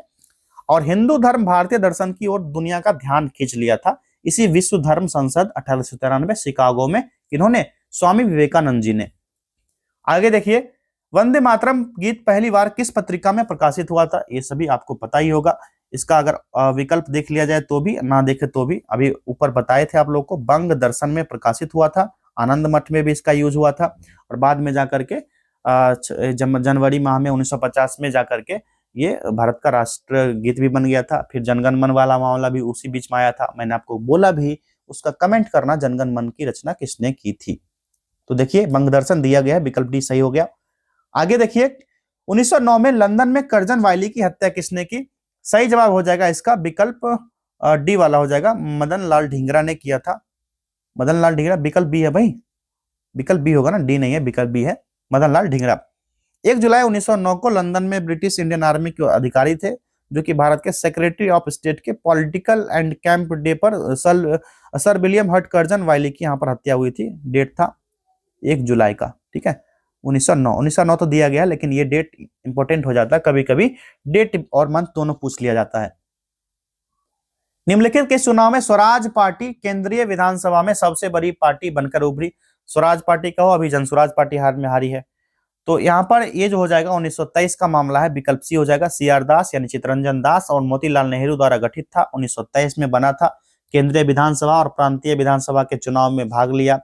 और हिंदू धर्म भारतीय दर्शन की ओर दुनिया का ध्यान खींच लिया था। इसी विश्व धर्म संसद 1893 शिकागो में इन्होंने, स्वामी विवेकानंद जी ने। आगे देखिए, वंदे मातरम गीत पहली बार किस पत्रिका में प्रकाशित हुआ था। ये सभी आपको पता ही होगा। इसका अगर विकल्प देख लिया जाए तो भी, ना देखे तो भी, अभी ऊपर बताए थे आप लोग को, बंग दर्शन में प्रकाशित हुआ था। आनंद मठ में भी इसका यूज हुआ था। और बाद में जाकर के जनवरी माह में 1950 में जाकर के ये भारत का राष्ट्र गीत भी बन गया था। फिर जनगण मन वाला मामला भी उसी बीच में आया था। मैंने आपको बोला भी, उसका कमेंट करना, जनगण मन की रचना किसने की थी। तो देखिए, बंग दर्शन दिया गया है, विकल्प डी सही हो गया। आगे देखिए, 1909 में लंदन में कर्जन वायली की हत्या किसने की। सही जवाब हो जाएगा इसका विकल्प डी वाला हो जाएगा, मदन लाल ढींगरा ने किया था। मदन लाल ढींगरा, विकल्प बी है भाई, विकल्प बी होगा ना, डी नहीं है, विकल्प बी है, मदन लाल ढींगरा। 1 जुलाई 1909 को लंदन में ब्रिटिश इंडियन आर्मी के अधिकारी थे जो कि भारत के सेक्रेटरी ऑफ स्टेट के पॉलिटिकल एंड कैंप डे पर सर विलियम हटकर्जन वाइली की यहाँ पर हत्या हुई थी। डेट था 1 जुलाई का, ठीक है, 1909 तो दिया गया, लेकिन ये डेट इंपॉर्टेंट हो जाता है, कभी कभी डेट और मंथ दोनों पूछ लिया जाता है। निम्नलिखित के चुनाव में स्वराज पार्टी केंद्रीय विधानसभा में सबसे बड़ी पार्टी बनकर उभरी। स्वराज पार्टी का हो, अभी जनसुराज पार्टी हार में हारी है। तो यहाँ पर ये जो हो जाएगा 1923 का मामला है, विकल्प सी हो जाएगा। सीआर दास यानी चित्तरंजन दास और मोतीलाल नेहरू द्वारा गठित था, 1923 में बना था। केंद्रीय विधानसभा और प्रांतीय विधानसभा के चुनाव में भाग लिया,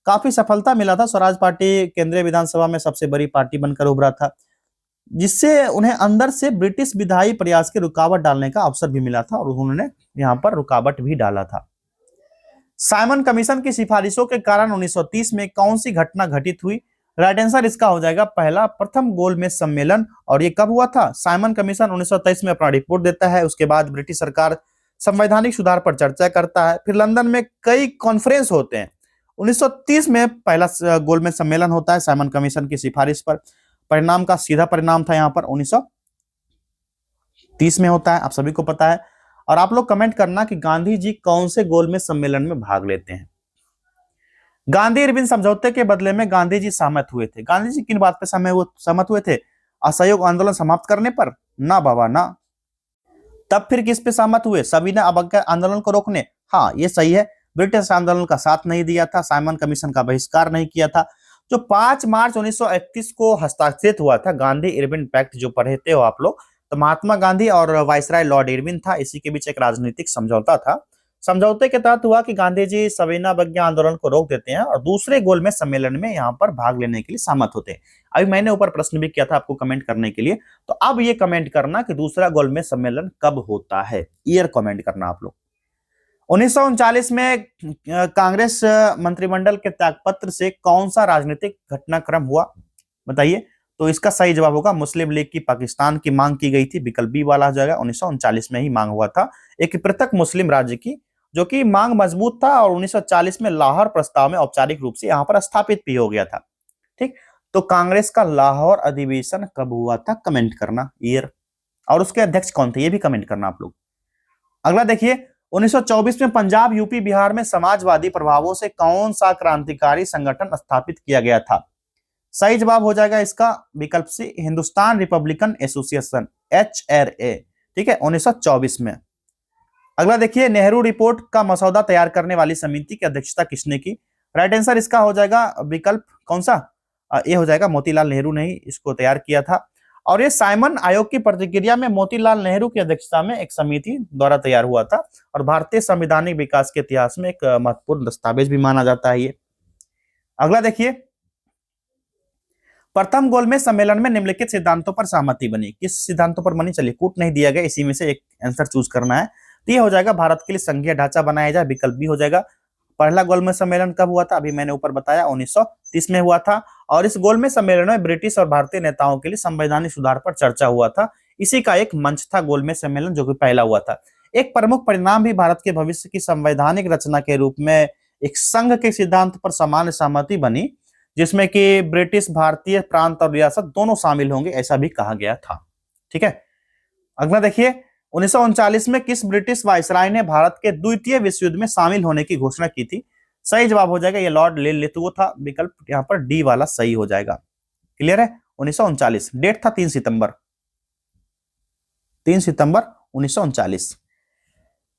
काफी सफलता मिला था। स्वराज पार्टी केंद्रीय विधानसभा में सबसे बड़ी पार्टी बनकर उभरा था, जिससे उन्हें अंदर से ब्रिटिश विधायी प्रयास की रुकावट डालने का अवसर भी मिला था और उन्होंने यहाँ पर रुकावट भी डाला था। साइमन कमीशन की सिफारिशों के कारण 1930 में कौन सी घटना घटित हुई? राइट आंसर इसका हो जाएगा पहला, प्रथम गोलमेज सम्मेलन। और ये कब हुआ था? साइमन कमीशन 1923 में अपना रिपोर्ट देता है, उसके बाद ब्रिटिश सरकार संवैधानिक सुधार पर चर्चा करता है, फिर लंदन में कई कॉन्फ्रेंस होते हैं। 1930 में पहला गोलमेज सम्मेलन होता है साइमन कमीशन की सिफारिश पर। परिणाम का सीधा परिणाम था यहाँ पर 1930 में होता है, आप सभी को पता है। और आप लोग कमेंट करना कि गांधी जी कौन से गोलमेज सम्मेलन में भाग लेते हैं। गांधी इरविन समझौते के बदले में गांधी जी सहमत हुए थे। गांधी जी किन बात पर सहमत हुए थे? असहयोग आंदोलन समाप्त करने पर? ना बाबा ना। तब फिर किस पे सहमत हुए? सविनय अवज्ञा आंदोलन को रोकने। हाँ ये सही है, ब्रिटिश आंदोलन का साथ नहीं दिया था, साइमन कमीशन का बहिष्कार नहीं किया था। जो 5 मार्च 1931 को हस्ताक्षरित हुआ था गांधी इरविन पैक्ट, जो पढ़े थे हो आप लोग, तो महात्मा गांधी और वायसराय लॉर्ड इरविन था, इसी के बीच एक राजनीतिक समझौता था। समझौते के तहत हुआ कि गांधी जी सविनय अवज्ञा आंदोलन को रोक देते हैं और दूसरे गोलमेज सम्मेलन में यहाँ पर भाग लेने के लिए सहमत होते हैं। अभी मैंने ऊपर प्रश्न भी किया था आपको कमेंट करने के लिए, तो अब ये कमेंट करना कि दूसरा गोलमेज सम्मेलन कब होता है, ईयर कमेंट करना आप लोग। 1939 में कांग्रेस मंत्रिमंडल के त्यागपत्र से कौन सा राजनीतिक घटनाक्रम हुआ? बताइए। तो इसका सही जवाब होगा मुस्लिम लीग की पाकिस्तान की मांग की गई थी, विकल्प बी वाला हो जाएगा। 1939 में ही मांग हुआ था एक पृथक मुस्लिम राज्य की, जो कि मांग मजबूत था और 1940 में लाहौर प्रस्ताव में औपचारिक रूप से यहां पर स्थापित भी हो गया था। ठीक, तो कांग्रेस का लाहौर अधिवेशन कब हुआ था? कमेंट करना ईयर, और उसके अध्यक्ष कौन थे ये भी कमेंट करना आप लोग। अगला देखिए, 1924 में पंजाब, यूपी, बिहार में समाजवादी प्रभावों से कौन सा क्रांतिकारी संगठन स्थापित किया गया था? सही जवाब हो जाएगा इसका विकल्प से, हिंदुस्तान रिपब्लिकन एसोसिएशन, HRA। ठीक है, 1924 में। अगला देखिए, नेहरू रिपोर्ट का मसौदा तैयार करने वाली समिति की अध्यक्षता किसने की? राइट आंसर इसका हो जाएगा विकल्प कौन सा? ये हो जाएगा मोतीलाल नेहरू ने ही इसको तैयार किया था। और ये साइमन आयोग की प्रतिक्रिया में मोतीलाल नेहरू की अध्यक्षता में एक समिति द्वारा तैयार हुआ था और भारतीय संवैधानिक विकास के इतिहास में एक महत्वपूर्ण दस्तावेज भी माना जाता है ये। अगला देखिए, प्रथम गोलमेज सम्मेलन में निम्नलिखित सिद्धांतों पर सहमति बनी। किस सिद्धांतों पर बनी? चलिए, कूट नहीं दिया गया, इसी में से एक आंसर चूज करना है। तो ये हो जाएगा भारत के लिए संघीय ढांचा बनाया जाए, विकल्प बी हो जाएगा। पहला गोलमेज सम्मेलन कब हुआ था? अभी मैंने ऊपर बताया 1930 में हुआ था, और इस गोलमेज सम्मेलन में ब्रिटिश और भारतीय नेताओं के लिए संवैधानिक सुधार पर चर्चा हुआ था। इसी का एक मंच था गोलमेज सम्मेलन, जो कि पहला हुआ था। एक प्रमुख परिणाम भी भारत के भविष्य की संवैधानिक रचना के रूप में एक संघ के सिद्धांत पर सामान्य सहमति बनी, जिसमें कि ब्रिटिश, भारतीय प्रांत और रियासत दोनों शामिल होंगे, ऐसा भी कहा गया था। ठीक है, अगला देखिए, 1939 में किस ब्रिटिश वायसराय ने भारत के द्वितीय विश्व युद्ध में शामिल होने की घोषणा की थी? सही जवाब हो जाएगा ये लॉर्ड लिथुओ था, विकल्प यहाँ पर डी वाला सही हो जाएगा। क्लियर है? 1939, डेट था 3 सितंबर 1939।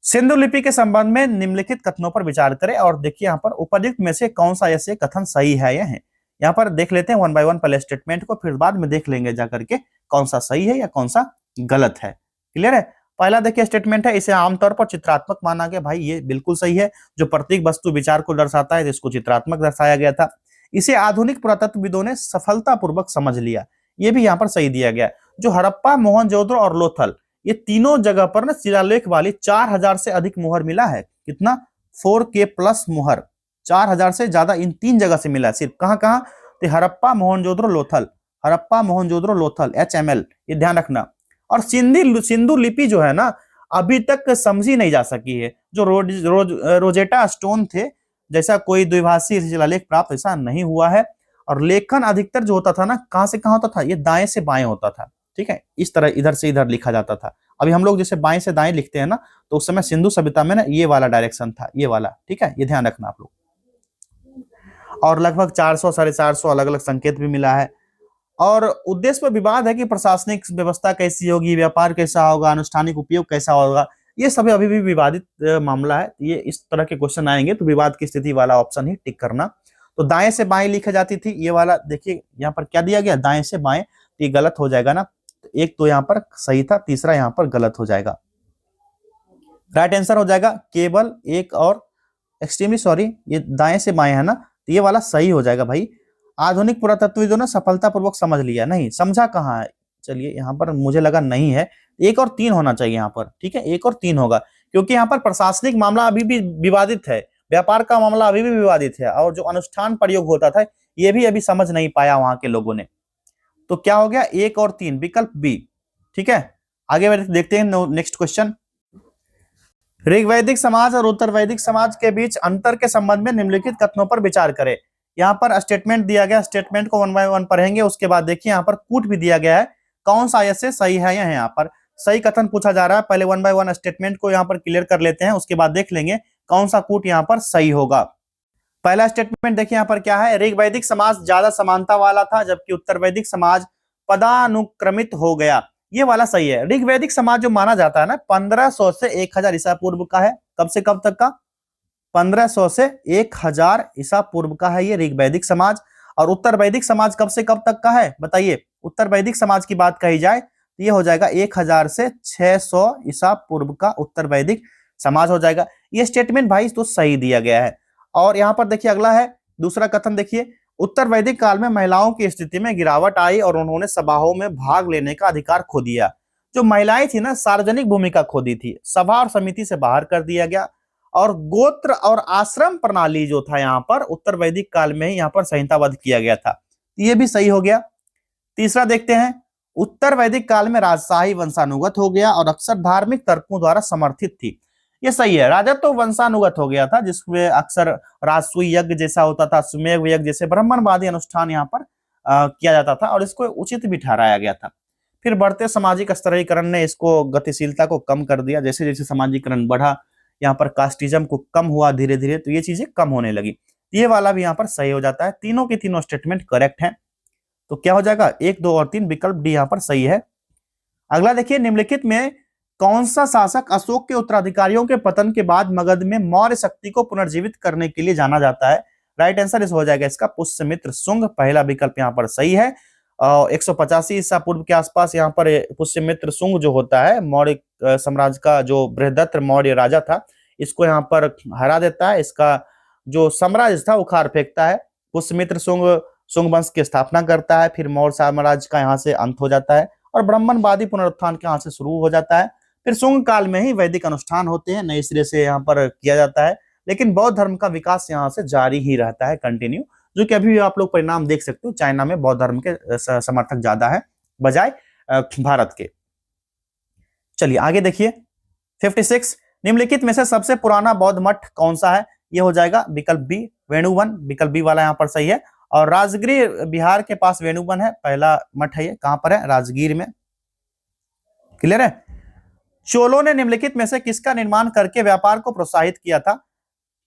सिंधु लिपि के संबंध में निम्नलिखित कथनों पर विचार करें और देखिए यहाँ पर उपयुक्त में से कौन सा ऐसे कथन सही है या है। यहाँ पर देख लेते हैं 1 बाय 1 पहले स्टेटमेंट को, फिर बाद में देख लेंगे जाकर के कौन सा सही है या कौन सा गलत है। क्लियर है? पहला देखिए स्टेटमेंट है, इसे आमतौर पर चित्रात्मक माना गया। भाई ये बिल्कुल सही है, जो प्रतीक वस्तु विचार को दर्शाता है इसको चित्रात्मक दर्शाया गया था। इसे आधुनिक पुरातत्वविदों ने सफलतापूर्वक समझ लिया, ये भी यहाँ पर सही दिया गया। जो हड़प्पा, मोहनजोदड़ो और लोथल, ये तीनों जगह पर ना शिलालेख वाली 4000 से अधिक मुहर मिला है। कितना? 4K प्लस मुहर, 4000 से ज्यादा इन 3 जगह से मिला। सिर्फ कहां कहां? तो हड़प्पा, मोहनजोदड़ो, लोथल, हड़प्पा, मोहनजोदड़ो, लोथल, HML, ये ध्यान रखना। और सिंधु लिपि जो है ना अभी तक समझी नहीं जा सकी है। जो रोजेटा स्टोन थे जैसा कोई द्विभाषी शिलालेख प्राप्त ऐसा नहीं हुआ है। और लेखन अधिकतर जो होता था ना, कहां से कहां होता था? ये दाएं से बाएं होता था। ठीक है, इस तरह इधर से इधर लिखा जाता था। अभी हम लोग जैसे बाएं से दाएं लिखते हैं ना, तो उस समय सिंधु सभ्यता में ना ये वाला डायरेक्शन था, ये वाला, ठीक है, ये ध्यान रखना आप लोग। और लगभग 400 450 अलग अलग संकेत भी मिला है। और उद्देश्य पर विवाद है कि प्रशासनिक व्यवस्था कैसी होगी, व्यापार कैसा होगा, अनुष्ठानिक उपयोग कैसा होगा, ये सभी अभी भी विवादित मामला है। ये इस तरह के क्वेश्चन आएंगे तो विवाद की स्थिति वाला ऑप्शन ही टिक करना। तो दाएं से बाएं लिखी जाती थी, ये वाला देखिए यहाँ पर क्या दिया गया, दाएं से बाएं, तो ये गलत हो जाएगा ना, तो एक तो यहाँ पर सही था, तीसरा यहाँ पर गलत हो जाएगा। राइट आंसर हो जाएगा केवल एक और, एक्सट्रीमली सॉरी, ये दाएं से बाएं है ना, तो ये वाला सही हो जाएगा भाई। आधुनिक पुरातत्वविदों ने सफलतापूर्वक समझ लिया, नहीं समझा कहाँ है, चलिए यहाँ पर मुझे लगा नहीं है, 1 और 3 होना चाहिए यहाँ पर, ठीक है, 1 और 3 होगा, क्योंकि यहाँ पर प्रशासनिक मामला अभी भी विवादित है, व्यापार का मामला अभी भी विवादित है, और जो अनुष्ठान प्रयोग होता था ये भी अभी समझ नहीं पाया वहां के लोगों ने। तो क्या हो गया, 1 और 3, विकल्प बी, ठीक है। आगे देखते हैं नेक्स्ट क्वेश्चन। ऋग्वैदिक समाज और उत्तर वैदिक समाज के बीच अंतर के संबंध में निम्नलिखित कथनों पर विचार करें। यहाँ पर स्टेटमेंट दिया गया, स्टेटमेंट को 1 बाय 1 पढ़ेंगे, उसके बाद देखिए यहाँ पर कूट भी दिया गया है, कौन सा ऐसे सही है, यहाँ पर सही कथन पूछा जा रहा है। पहले 1 बाय 1 स्टेटमेंट को यहाँ पर क्लियर कर लेते हैं, उसके बाद देख लेंगे कौन सा कूट यहाँ पर सही होगा। पहला स्टेटमेंट देखिए यहाँ पर क्या है, ऋग्वैदिक समाज ज्यादा समानता वाला था, जबकि उत्तर वैदिक समाज पदानुक्रमित हो गया, ये वाला सही है। ऋग्वैदिक समाज जो माना जाता है ना 1500 से 1000 ईसा पूर्व का है, कब से कब तक का, 1500 से 1000 ईसा पूर्व का है ये ऋग्वैदिक समाज। और उत्तर वैदिक समाज कब से कब तक का है बताइए, उत्तर वैदिक समाज की बात कही जाए तो ये हो जाएगा 1000 से 600 ईसा पूर्व का उत्तर वैदिक समाज हो जाएगा। ये स्टेटमेंट भाई तो सही दिया गया है। और यहाँ पर देखिए अगला है दूसरा कथन, देखिए उत्तर वैदिक काल में महिलाओं की स्थिति में गिरावट आई और उन्होंने सभाओं में भाग लेने का अधिकार खो दिया। जो महिलाएं थी ना, सार्वजनिक भूमिका खो दी थी, सभा और समिति से बाहर कर दिया गया, और गोत्र और आश्रम प्रणाली जो था यहाँ पर उत्तर वैदिक काल में ही यहाँ पर संहिताबद्ध किया गया था, ये भी सही हो गया। तीसरा देखते हैं, उत्तर वैदिक काल में राजशाही वंशानुगत हो गया और अक्सर धार्मिक तर्कों द्वारा समर्थित थी, ये सही है। राजत्व तो वंशानुगत हो गया था, जिसमें अक्सर राजसूय यज्ञ जैसा होता था, सुमेध यज्ञ जैसे ब्राह्मणवादी अनुष्ठान यहाँ पर किया जाता था, और इसको उचित भी ठहराया गया था। फिर बढ़ते सामाजिक स्तरीकरण ने इसको गतिशीलता को कम कर दिया, जैसे जैसे सामाजिकरण बढ़ा, यहाँ पर कास्टिज्म को कम हुआ धीरे धीरे, तो ये चीजें कम होने लगी। ये वाला भी यहाँ पर सही हो जाता है, तीनों के तीनों स्टेटमेंट करेक्ट हैं। तो क्या हो जाएगा, 1, 2 और 3, विकल्प डी यहाँ पर सही है। अगला देखिए, निम्नलिखित में कौन सा शासक अशोक के उत्तराधिकारियों के पतन के बाद मगध में मौर्य शक्ति को पुनर्जीवित करने के लिए जाना जाता है? राइट आंसर इस हो जाएगा इसका पुष्यमित्र शुंग, पहला विकल्प यहाँ पर सही है। 185 ईसा पूर्व के आसपास यहाँ पर पुष्यमित्र शुंग जो होता है, मौर्य साम्राज्य का जो बृहदत्त मौर्य राजा था, इसको यहाँ पर हरा देता है, इसका जो साम्राज्य था उखाड़ फेंकता है। पुष्यमित्र शुंग वंश की स्थापना करता है, फिर मौर्य साम्राज्य का यहाँ से अंत हो जाता है और ब्राह्मणवादी पुनरुत्थान के यहाँ से शुरू हो जाता है। फिर शुंग काल में ही वैदिक अनुष्ठान होते हैं, नए सिरे से यहाँ पर किया जाता है, लेकिन बौद्ध धर्म का विकास यहाँ से जारी ही रहता है, कंटिन्यू, जो कि अभी भी आप लोग परिणाम देख सकते हो, चाइना में बौद्ध धर्म के समर्थक ज्यादा है बजाय भारत के। चलिए आगे देखिए, 56, निम्नलिखित में से सबसे पुराना बौद्ध मठ कौन सा है? ये हो जाएगा विकल्प बी, वेणुवन, विकल्प बी वाला यहाँ पर सही है। और राजगीर बिहार के पास वेणुवन है, पहला मठ है, ये कहां पर है? राजगीर में, क्लियर है। चोलों ने निम्नलिखित में से किसका निर्माण करके व्यापार को प्रोत्साहित किया था?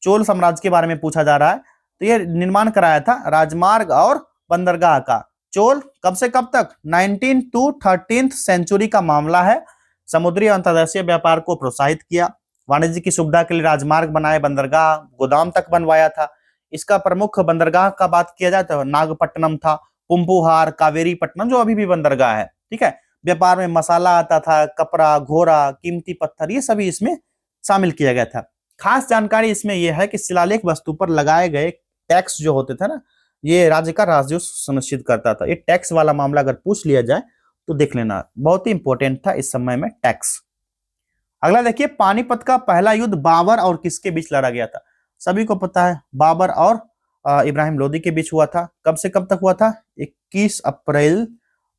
चोल साम्राज्य के बारे में पूछा जा रहा है, तो ये निर्माण कराया था राजमार्ग और बंदरगाह का। चोल कब से कब तक? 19 to 13th सेंचुरी का मामला है। समुद्री अंतर्देशीय व्यापार को प्रोत्साहित किया, वाणिज्य की सुविधा के लिए राजमार्ग बनाए, बंदरगाह गोदाम तक बनवाया था। इसका प्रमुख बंदरगाह का बात किया जाए तो नागपट्टनम था, पुंपुहार, कावेरीपट्टनम जो अभी भी बंदरगाह है, ठीक है। व्यापार में मसाला आता था, कपड़ा, घोड़ा, कीमती पत्थर, ये सभी इसमें शामिल किया गया था। खास जानकारी इसमें यह है कि शिलालेख वस्तु पर लगाए गए टैक्स जो होते थे ना, ये राज्य का राजस्व सुनिश्चित करता था। ये टैक्स वाला मामला अगर पूछ लिया जाए तो देख लेना, बहुत ही इंपॉर्टेंट था इस समय में टैक्स। अगला देखिए, पानीपत का पहला युद्ध बाबर और किसके बीच लड़ा गया था? सभी को पता है, बाबर और इब्राहिम लोदी के बीच हुआ था। कब से कब तक हुआ था? 21 अप्रैल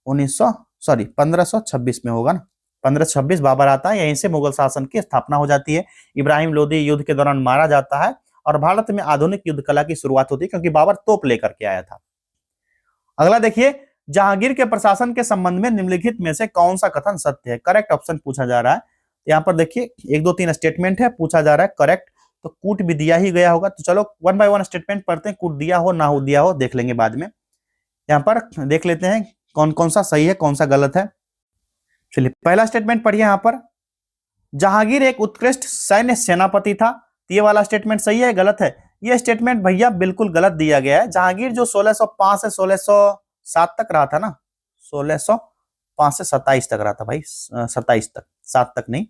1526 में होगा ना, 1526 बाबर आता है, यहीं से मुगल शासन की स्थापना हो जाती है। इब्राहिम लोदी युद्ध के दौरान मारा जाता है और भारत में आधुनिक युद्ध कला की शुरुआत होती है, क्योंकि बाबर तोप लेकर के आया था। अगला देखिए, जहांगीर के प्रशासन के संबंध में निम्नलिखित में से कौन सा कथन सत्य है? करेक्ट ऑप्शन पूछा जा रहा है। यहाँ पर देखिए 1 2 3 स्टेटमेंट है, पूछा जा रहा है करेक्ट, तो कूट भी दिया ही गया होगा। तो चलो 1 बाय 1 स्टेटमेंट पढ़ते हैं, कूट दिया हो ना हो दिया हो देख लेंगे बाद में। यहाँ पर देख लेते हैं कौन कौन सा सही है कौन सा गलत है। चलिए पहला स्टेटमेंट पढ़िए। यहाँ पर जहांगीर एक उत्कृष्ट सैन्य सेनापति था, ये वाला स्टेटमेंट सही है गलत है? ये स्टेटमेंट भैया बिल्कुल गलत दिया गया है। जहांगीर जो 1605 से 1607 तक रहा था ना, 1605 से 27 तक रहा था भाई, 27 तक, 7 तक नहीं,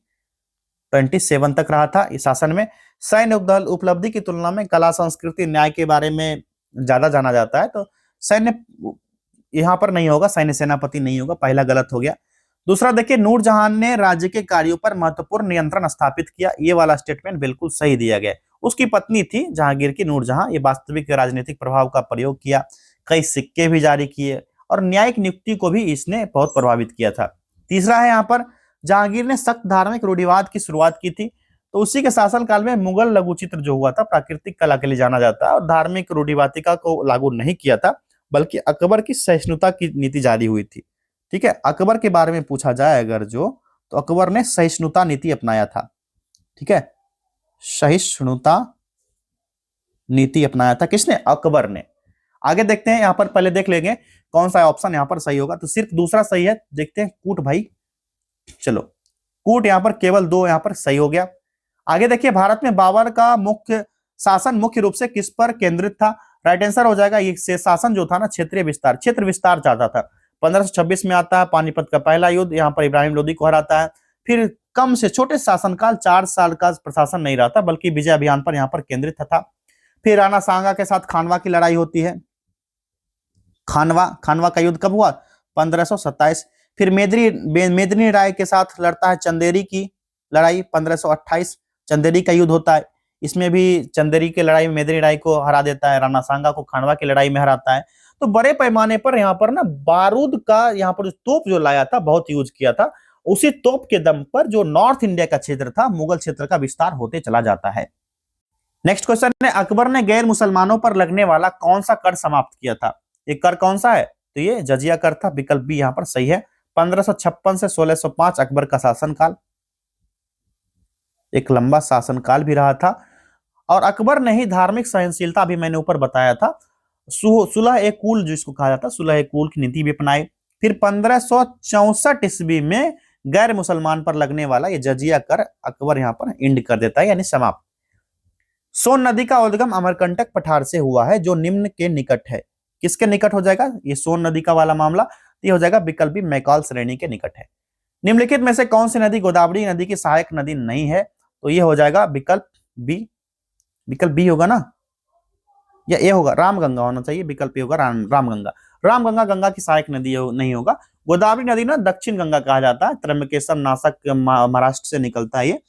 27 तक रहा था इस शासन में। सैन्य उपलब्धि की तुलना में कला संस्कृति न्याय के बारे में ज्यादा जाना जाता है, तो सैन्य यहां पर नहीं होगा, सैन्य सेनापति नहीं होगा, पहला गलत हो गया। दूसरा देखिए, नूरजहां ने राज्य के कार्यों पर महत्वपूर्ण नियंत्रण स्थापित किया, ये वाला स्टेटमेंट बिल्कुल सही दिया गया। उसकी पत्नी थी जहांगीर की नूरजहां, ये वास्तविक राजनीतिक प्रभाव का प्रयोग किया, कई सिक्के भी जारी किए और न्यायिक नियुक्ति को भी इसने बहुत प्रभावित किया था। तीसरा है यहाँ पर, जहांगीर ने सख्त धार्मिक रूढ़िवाद की शुरुआत की थी, तो उसी के शासनकाल में मुगल लघुचित्र जो हुआ था प्राकृतिक कला के लिए जाना जाता है और धार्मिक रूढ़िवादिता को लागू नहीं किया था, बल्कि अकबर की सहिष्णुता की नीति जारी हुई थी। ठीक है, अकबर के बारे में पूछा जाए अगर जो, तो अकबर ने सहिष्णुता नीति अपनाया था। ठीक है, सहिष्णुता नीति अपनाया था किसने? अकबर ने। आगे देखते हैं, यहां पर पहले देख लेंगे कौन सा ऑप्शन यहां पर सही होगा, तो सिर्फ दूसरा सही है। देखते हैं कूट भाई, चलो कूट यहां पर केवल 2 यहां पर सही हो गया। आगे देखिए, भारत में बाबर का मुख्य शासन मुख्य रूप से किस पर केंद्रित था? राइट आंसर हो जाएगा, ये शासन जो था ना क्षेत्रीय विस्तार, क्षेत्र विस्तार चाहता था। 1526 में आता है पानीपत का पहला युद्ध, यहाँ पर इब्राहिम लोदी को हराता है। फिर कम से छोटे शासनकाल 4 साल का प्रशासन नहीं रहता, बल्कि विजय अभियान पर यहाँ पर केंद्रित था। फिर राणा सांगा के साथ खानवा की लड़ाई होती है। खानवा का युद्ध कब हुआ? 1527। फिर मेदिनी राय के साथ लड़ता है चंदेरी की लड़ाई, 1528 चंदेरी का युद्ध होता है। इसमें भी चंदेरी की लड़ाई में मेदिनी राय को हरा देता है, राणा सांगा को खानवा की लड़ाई में हराता है। तो बड़े पैमाने पर यहाँ पर ना बारूद का यहाँ पर तोप जो लाया था बहुत यूज किया था, उसी तोप के दम पर जो नॉर्थ इंडिया का क्षेत्र था मुगल क्षेत्र का विस्तार होते चला जाता है। नेक्स्ट क्वेश्चन है, अकबर ने गैर मुसलमानों पर लगने वाला कौन सा कर समाप्त किया था? ये कर कौन सा है? तो ये जजिया कर था, विकल्प बी यहाँ पर सही है। 1556 से 1605 अकबर का शासनकाल, एक लंबा शासनकाल भी रहा था। और अकबर ने ही धार्मिक सहनशीलता भी मैंने ऊपर बताया था, सुलह ए कुल जिसको कहा जाता, सुलह ए कुल की नीति भी अपनाई। फिर 1564 ईस्वी में गैर मुसलमान पर लगने वाला ये जजिया कर अकबर यहाँ पर इंड कर देता है, यानी समाप्त। सोन नदी का उद्गम अमरकंटक पठार से हुआ है, जो निम्न के निकट है। किसके निकट हो जाएगा ये सोन नदी का वाला मामला? ये हो जाएगा विकल्प बी, मैकाल श्रेणी के निकट है। निम्नलिखित में से कौन सी नदी गोदावरी नदी की सहायक नदी नहीं है? तो ये हो जाएगा विकल्प बी, विकल्प बी होगा ना, या ए होगा? रामगंगा होना चाहिए, विकल्प ए होगा रामगंगा। रामगंगा गंगा की सहायक नदी नहीं होगा। गोदावरी नदी ना दक्षिण गंगा कहा जाता है, त्र्यंबकेश्वर नासिक महाराष्ट्र से निकलता है ये।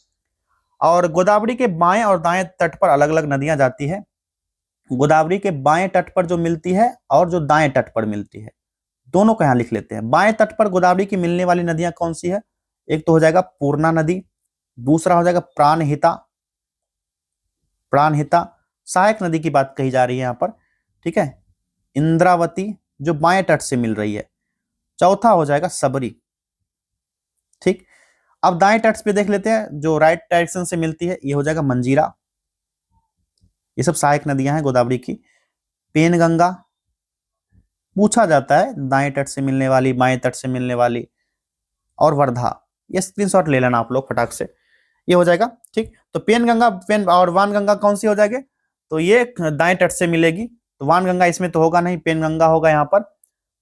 और गोदावरी के बाएं और दाएं तट पर अलग अलग नदियां जाती है। गोदावरी के बाएं तट पर जो मिलती है और जो दाएं तट पर मिलती है, दोनों को यहां लिख लेते हैं। बाएं तट पर गोदावरी की मिलने वाली नदियां कौन सी है? एक तो हो जाएगा पूर्णा नदी, दूसरा हो जाएगा प्राणहिता सहायक नदी की बात कही जा रही है यहाँ पर। ठीक है, इंद्रावती जो बाएं तट से मिल रही है। चौथा हो जाएगा सबरी। ठीक, अब दाएं तट पे देख लेते हैं, जो राइट डायरेक्शन से मिलती है, ये हो जाएगा मंजीरा। ये सब सहायक नदियां हैं गोदावरी की। पेनगंगा पूछा जाता है, दाएं तट से मिलने वाली, बाएं तट से मिलने वाली। और वर्धा, ये स्क्रीनशॉट ले लेना आप लोग फटाक से, ये हो जाएगा। ठीक, तो पेनगंगा और वानगंगा कौन सी हो जाएगी? तो ये दाएं तट से मिलेगी, तो वानगंगा इसमें तो होगा नहीं, पेनगंगा होगा यहाँ पर।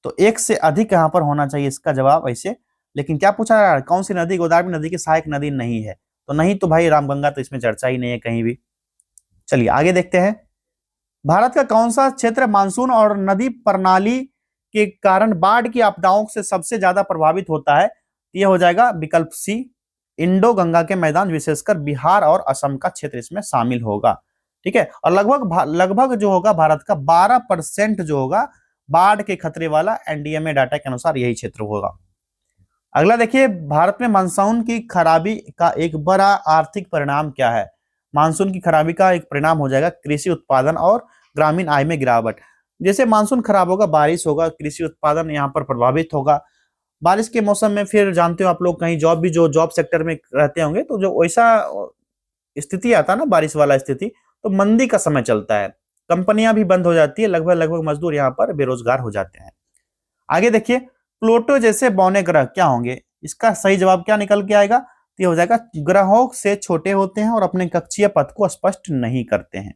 तो एक से अधिक यहाँ पर होना चाहिए इसका जवाब ऐसे। लेकिन क्या पूछा जा रहा है, कौन सी नदी गोदावरी नदी की सहायक नदी नहीं है? तो नहीं तो भाई रामगंगा तो इसमें चर्चा ही नहीं है कहीं भी। चलिए आगे देखते हैं, भारत का कौन सा क्षेत्र मानसून और नदी प्रणाली के कारण बाढ़ की आपदाओं से सबसे ज्यादा प्रभावित होता है? यह हो जाएगा विकल्प सी, इंडो गंगा के मैदान, विशेषकर बिहार और असम का क्षेत्र इसमें शामिल होगा। ठीक है, और लगभग जो होगा भारत का 12% जो होगा बाढ़ के खतरे वाला एनडीएमए डाटा के अनुसार यही क्षेत्र होगा। अगला देखिए, भारत में मानसून की खराबी का एक बड़ा आर्थिक परिणाम क्या है? मानसून की खराबी का एक परिणाम हो जाएगा कृषि उत्पादन और ग्रामीण आय में गिरावट। जैसे मानसून खराब होगा, बारिश होगा, कृषि उत्पादन यहाँ पर प्रभावित होगा। बारिश के मौसम में फिर जानते हो आप लोग, कहीं जॉब भी, जो जॉब सेक्टर में रहते होंगे, तो जो वैसा स्थिति आता है ना, बारिश वाला स्थिति, तो मंदी का समय चलता है, कंपनियां भी बंद हो जाती है, लगभग लगभग मजदूर यहाँ पर बेरोजगार हो जाते हैं। आगे देखिए, प्लूटो जैसे बौने ग्रह क्या होंगे? इसका सही जवाब क्या निकल के आएगा? तो ये हो जाएगा, ग्रहों से छोटे होते हैं और अपने कक्षीय पथ को स्पष्ट नहीं करते हैं।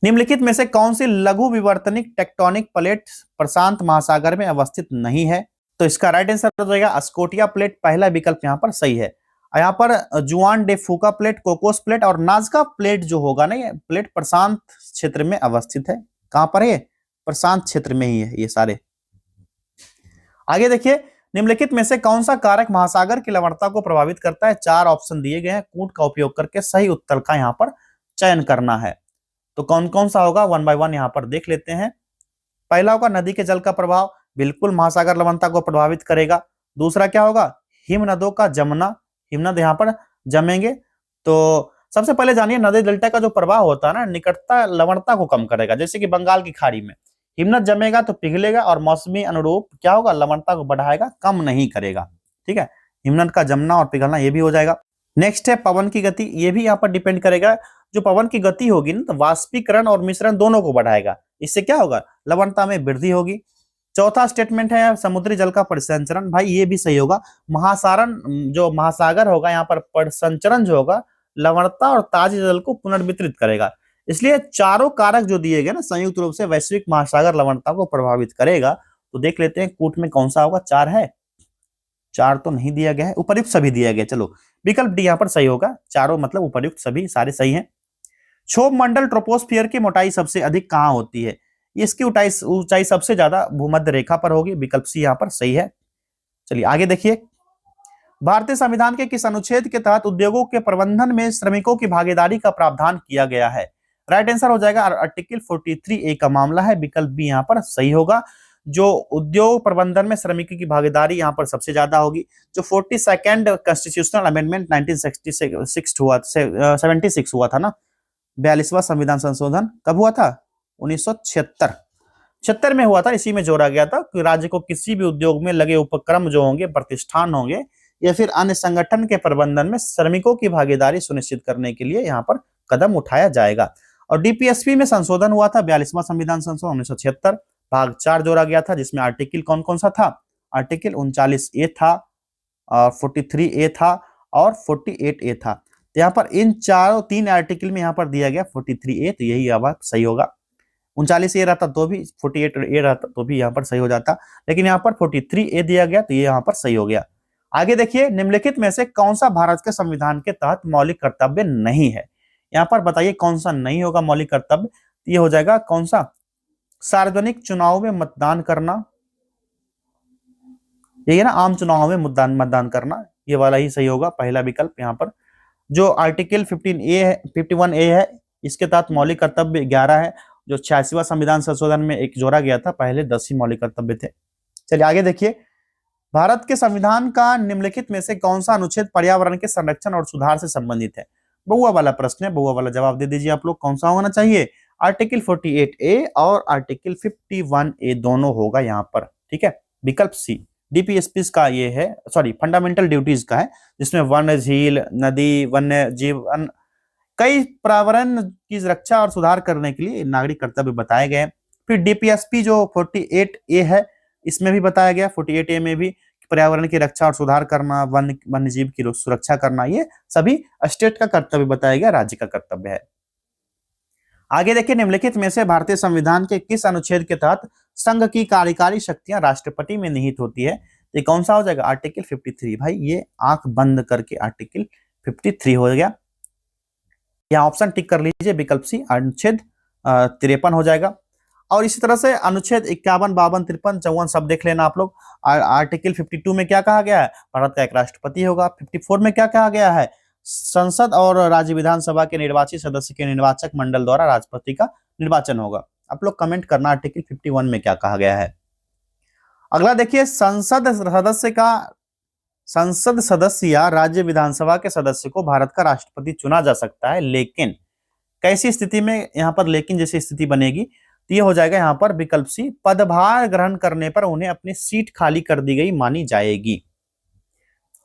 निम्नलिखित में से कौन सी लघु विवर्तनिक टेक्टोनिक प्लेट प्रशांत महासागर में अवस्थित नहीं है? तो इसका राइट आंसर हो जाएगा स्कोटिया प्लेट, पहला विकल्प यहाँ पर सही है। यहाँ पर जुआन डे फूका प्लेट, कोकोस प्लेट और नाजका प्लेट जो होगा ना, ये प्लेट प्रशांत क्षेत्र में अवस्थित है। कहां पर है? प्रशांत क्षेत्र में ही है ये सारे। आगे देखिए, निम्नलिखित में से कौन सा कारक महासागर की लवणता को प्रभावित करता है? 4 ऑप्शन दिए गए हैं, कूट का उपयोग करके सही उत्तर का यहाँ पर चयन करना है। तो कौन कौन सा होगा, 1 बाय 1 यहाँ पर देख लेते हैं। पहला होगा नदी के जल का प्रभाव, बिल्कुल महासागर लवणता को प्रभावित करेगा। दूसरा क्या होगा? हिमनदों का जमना, हिमनद यहाँ पर जमेंगे। तो सबसे पहले जानिए, नदी डेल्टा का जो प्रवाह होता है ना, निकटता लवणता को कम करेगा। जैसे कि बंगाल की खाड़ी में हिमनद जमेगा तो पिघलेगा और मौसमी अनुरूप क्या होगा, लवणता को बढ़ाएगा, कम नहीं करेगा। ठीक है, हिमनद का जमना और पिघलना ये भी हो जाएगा। नेक्स्ट है पवन की गति, ये भी यहाँ पर डिपेंड करेगा। जो पवन की गति होगी ना, तो वाष्पीकरण और मिश्रण दोनों को बढ़ाएगा, इससे क्या होगा, लवणता में वृद्धि होगी। चौथा स्टेटमेंट है समुद्री जल का परिसंचरण, भाई ये भी सही होगा। महासारण जो महासागर होगा, यहाँ पर परिसंचरण जो होगा, लवणता और ताजे जल को पुनर्वितरित करेगा। इसलिए चारों कारक जो दिए गए ना, संयुक्त रूप से वैश्विक महासागर लवणता को प्रभावित करेगा। तो देख लेते हैं कूट में कौन सा होगा। 4 है, 4 तो नहीं दिया गया है, उपर्युक्त सभी दिया गया। चलो विकल्प डी यहाँ पर सही होगा, चारों मतलब उपर्युक्त सभी सारे सही हैं। क्षोभ मंडल ट्रोपोस्फियर की मोटाई सबसे अधिक कहां होती है? इसकी ऊंचाई सबसे ज्यादा भूमध्य रेखा पर होगी, विकल्प सी यहाँ पर सही है। चलिए आगे देखिए, भारतीय संविधान के किस अनुच्छेद के तहत उद्योगों के प्रबंधन में श्रमिकों की भागीदारी का प्रावधान किया गया है? राइट आंसर हो जाएगा आर्टिकल 43A का मामला है, विकल्प बी यहाँ पर सही होगा। जो उद्योग प्रबंधन में श्रमिकों की भागीदारी यहाँ पर सबसे ज्यादा होगी। जो 42nd कॉन्स्टिट्यूशनल अमेंडमेंट 1976 हुआ था ना, 42वां संविधान संशोधन कब हुआ था? 1976 में हुआ था। इसी में जोड़ा गया था कि राज्य को किसी भी उद्योग में लगे उपक्रम जो होंगे, प्रतिष्ठान होंगे या फिर अन्य संगठन के प्रबंधन में श्रमिकों की भागीदारी सुनिश्चित करने के लिए यहाँ पर कदम उठाया जाएगा। और डीपीएसपी में संशोधन हुआ था, 42वां संविधान संशोधन 1976, भाग 4 जोड़ा गया था, जिसमें आर्टिकल कौन कौन सा था? आर्टिकल 39A था, 43A था और 48A था। यहाँ पर इन चारों 3 आर्टिकल में यहाँ पर दिया गया 43A, तो यही अब सही होगा। 39A रहता तो भी, 48A रहता तो भी यहाँ पर सही हो जाता, लेकिन यहाँ पर 43A दिया गया, तो ये यहाँ पर सही हो गया। आगे देखिए, निम्नलिखित में से कौन सा भारत के संविधान के तहत मौलिक कर्तव्य नहीं है? यहाँ पर बताइए कौन सा नहीं होगा मौलिक कर्तव्य। ये हो जाएगा कौन सा? सार्वजनिक चुनाव में मतदान करना, यही ना, आम चुनाव में मतदान करना, ये वाला ही सही होगा, पहला विकल्प यहाँ पर। जो आर्टिकल 51A है, इसके तहत मौलिक कर्तव्य 11 है। जो 86वां संविधान संशोधन में एक जोड़ा गया था, पहले 10 ही मौलिक कर्तव्य थे। चलिए आगे देखिए, भारत के संविधान का निम्नलिखित में से कौन सा अनुच्छेद पर्यावरण के संरक्षण और सुधार से संबंधित है? बहुआ वाला प्रश्न है, बहुआ वाला जवाब दे दीजिए आप लोग, कौन सा होना चाहिए? आर्टिकल 48A और आर्टिकल 51A दोनों होगा यहाँ पर। ठीक है, विकल्प सी डीपीएसपी का ये है, सॉरी फंडामेंटल ड्यूटीज का है, जिसमें वन, झील, नदी, वन्य जीवन, कई पर्यावरण की रक्षा और सुधार करने के लिए नागरिक कर्तव्य बताए गए। फिर डीपीएसपी जो 48A है, इसमें भी बताया गया, 48A में भी पर्यावरण की रक्षा और सुधार करना, वन्य जीव की सुरक्षा करना, ये सभी स्टेट का कर्तव्य बताया गया, राज्य का कर्तव्य है। आगे देखिए, निम्नलिखित में से भारतीय संविधान के किस अनुच्छेद के तहत संघ की कार्यकारी शक्तियां राष्ट्रपति में निहित होती है? ये कौन सा हो जाएगा? आर्टिकल 53। भाई ये आंख बंद करके आर्टिकल 53 हो गया। यहाँ ऑप्शन टिक कर लीजिए, विकल्प सी अनुच्छेद 53 हो जाएगा। और इसी तरह से अनुच्छेद 51, 52, 53, 54 सब देख लेना आप लोग। आर्टिकल 52 में क्या कहा गया है? भारत का एक राष्ट्रपति होगा। 54 में क्या कहा गया है? संसद और राज्य विधानसभा के निर्वाचित सदस्य के निर्वाचक मंडल द्वारा राष्ट्रपति का निर्वाचन होगा। आप लोग कमेंट करना आर्टिकल 51 में क्या कहा गया है। अगला देखिए, संसद सदस्य या राज्य विधानसभा के सदस्य को भारत का राष्ट्रपति चुना जा सकता है, लेकिन कैसी स्थिति में? यहाँ पर लेकिन जैसी स्थिति बनेगी, तो ये हो जाएगा यहाँ पर विकल्प सी, पदभार ग्रहण करने पर उन्हें अपनी सीट खाली कर दी गई मानी जाएगी।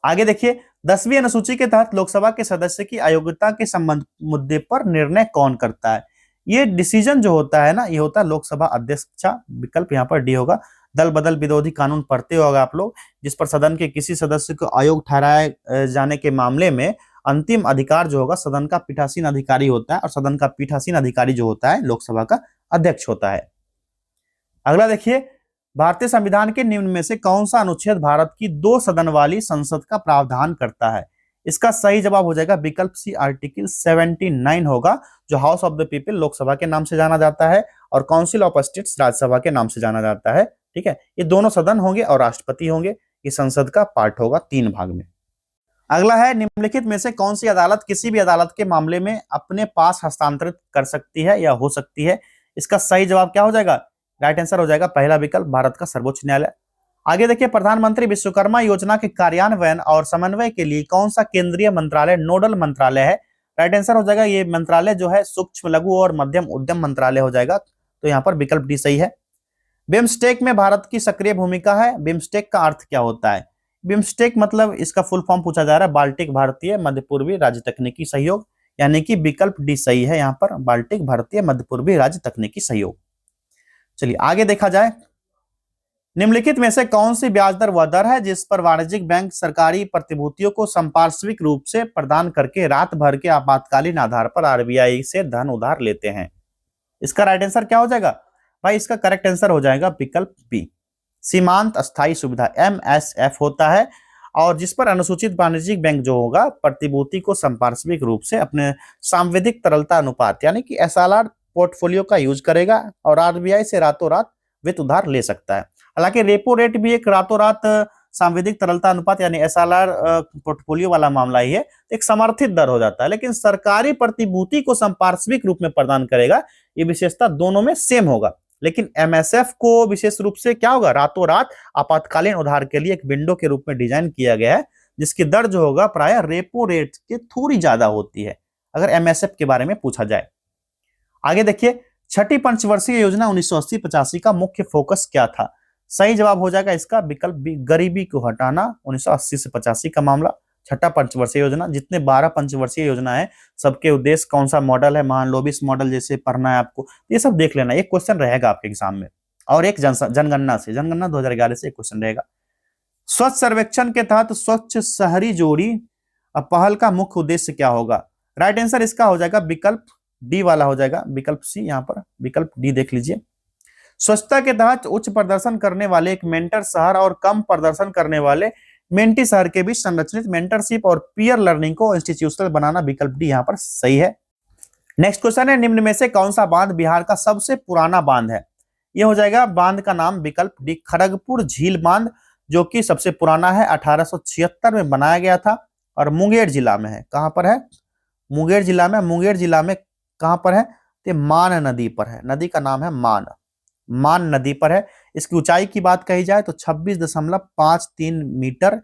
आगे देखिए, 10वीं अनुसूची के तहत लोकसभा के सदस्य की अयोग्यता के संबंध मुद्दे पर निर्णय कौन करता है? ये डिसीजन जो होता है ना, ये होता है लोकसभा अध्यक्ष। विकल्प यहाँ पर डी होगा। दल बदल विरोधी कानून पढ़ते होगा आप लोग, जिस पर सदन के किसी सदस्य को अयोग्य ठहराए जाने के मामले में अंतिम अधिकार जो होगा सदन का पीठासीन अधिकारी होता है, और सदन का पीठासीन अधिकारी जो होता है लोकसभा का अध्यक्ष होता है। अगला देखिए, भारतीय संविधान के निम्न में से कौन सा अनुच्छेद भारत की 2 सदन वाली संसद का प्रावधान करता है? इसका सही जवाब हो जाएगा विकल्प सी, आर्टिकल 79 होगा, जो house of the people Lok Sabha के नाम से जाना जाता है और काउंसिल ऑफ स्टेट्स राज्यसभा के नाम से जाना जाता है। ठीक है, ये दोनों सदन होंगे और राष्ट्रपति होंगे। ये संसद का पार्ट होगा 3 भाग में। अगला है, निम्नलिखित में से कौन सी अदालत किसी भी अदालत के मामले में अपने पास हस्तांतरित कर सकती है या हो सकती है? इसका सही जवाब क्या हो जाएगा? राइट आंसर हो जाएगा पहला विकल्प, भारत का सर्वोच्च न्यायालय। आगे देखिए, प्रधानमंत्री विश्वकर्मा योजना के कार्यान्वयन और समन्वय के लिए कौन सा केंद्रीय मंत्रालय नोडल मंत्रालय है? राइट आंसर हो जाएगा ये मंत्रालय जो है सूक्ष्म लघु और मध्यम उद्यम मंत्रालय हो जाएगा। तो यहाँ पर विकल्प डी सही है। बिम्स्टेक में भारत की सक्रिय भूमिका है। बिम्स्टेक का अर्थ क्या होता है? बिम्स्टेक मतलब इसका फुल फॉर्म पूछा जा रहा है, बाल्टिक भारतीय मध्य पूर्वी राज्य तकनीकी सहयोग, यानी कि विकल्प डी सही है यहाँ पर, बाल्टिक भारतीय मध्य पूर्वी राज्य तकनीकी सहयोग। चलिए आगे देखा जाए, निम्नलिखित में से कौन सी ब्याज दर वह दर है जिस पर वाणिज्यिक बैंक सरकारी प्रतिभूतियों को संपार्श्विक रूप से प्रदान करके रात भर के आपातकालीन आधार पर आरबीआई से धन उधार लेते हैं? इसका राइट आंसर क्या हो जाएगा भाई? इसका करेक्ट आंसर हो जाएगा विकल्प बी, सीमांत अस्थायी सुविधा, MSF होता है, और जिस पर अनुसूचित वाणिज्यिक बैंक जो होगा प्रतिभूति को संपार्श्विक रूप से अपने सांविधिक तरलता अनुपात यानी कि SLR पोर्टफोलियो का यूज करेगा और आरबीआई से रातों रात वित्त उधार ले सकता है। हालांकि रेपो रेट भी एक रातों रात सांविधिक तरलता अनुपात यानी SLR पोर्टफोलियो वाला मामला ही है, एक समर्थित दर हो जाता है, लेकिन सरकारी प्रतिभूति को संपार्श्विक रूप में प्रदान करेगा। ये विशेषता दोनों में सेम होगा, लेकिन MSF को विशेष रूप से क्या होगा, रातों रात आपातकालीन उधार के लिए एक विंडो के रूप में डिजाइन किया गया है, जिसकी दर जो होगा प्राय रेपो रेट के थोड़ी ज्यादा होती है अगर MSF के बारे में पूछा जाए। आगे देखिए, छठी पंचवर्षीय योजना 1980-85 का मुख्य फोकस क्या था? सही जवाब हो जाएगा इसका विकल्प बी, गरीबी को हटाना। 1980 से 85 का मामला, छठा पंचवर्षीय योजना। जितने 12 पंचवर्षीय योजना है सबके उद्देश्य कौन सा मॉडल है, महालोबिस मॉडल जैसे पढ़ना है आपको, ये सब देख लेना, एक क्वेश्चन रहेगा आपके एग्जाम में। और एक जनगणना 2011 से एक क्वेश्चन रहेगा। स्वच्छ सर्वेक्षण के तहत स्वच्छ शहरी जोड़ी पहल का मुख्य उद्देश्य क्या होगा? राइट आंसर इसका हो जाएगा विकल्प डी वाला हो जाएगा, विकल्प सी, यहाँ पर विकल्प डी देख लीजिए। स्वच्छता के तहत उच्च प्रदर्शन करने वाले एक मेंटर शहर और कम प्रदर्शन करने वाले मेंटी शहर के बीच संरचित मेंटरशिप और पीयर लर्निंग को इंस्टीट्यूशनल बनाना, विकल्प डी यहाँ पर सही है। नेक्स्ट क्वेश्चन है, निम्न में से कौन सा बांध बिहार का सबसे पुराना बांध है? यह हो जाएगा बांध का नाम विकल्प डी, खड़गपुर झील बांध, जो कि सबसे पुराना है, 1876 में बनाया गया था और मुंगेर जिला में है। कहां पर है? मुंगेर जिला में। मुंगेर जिला में कहां पर है? तो मान नदी पर है, नदी का नाम है मान नदी पर है। इसकी ऊंचाई की बात कही जाए तो 26.53 मीटर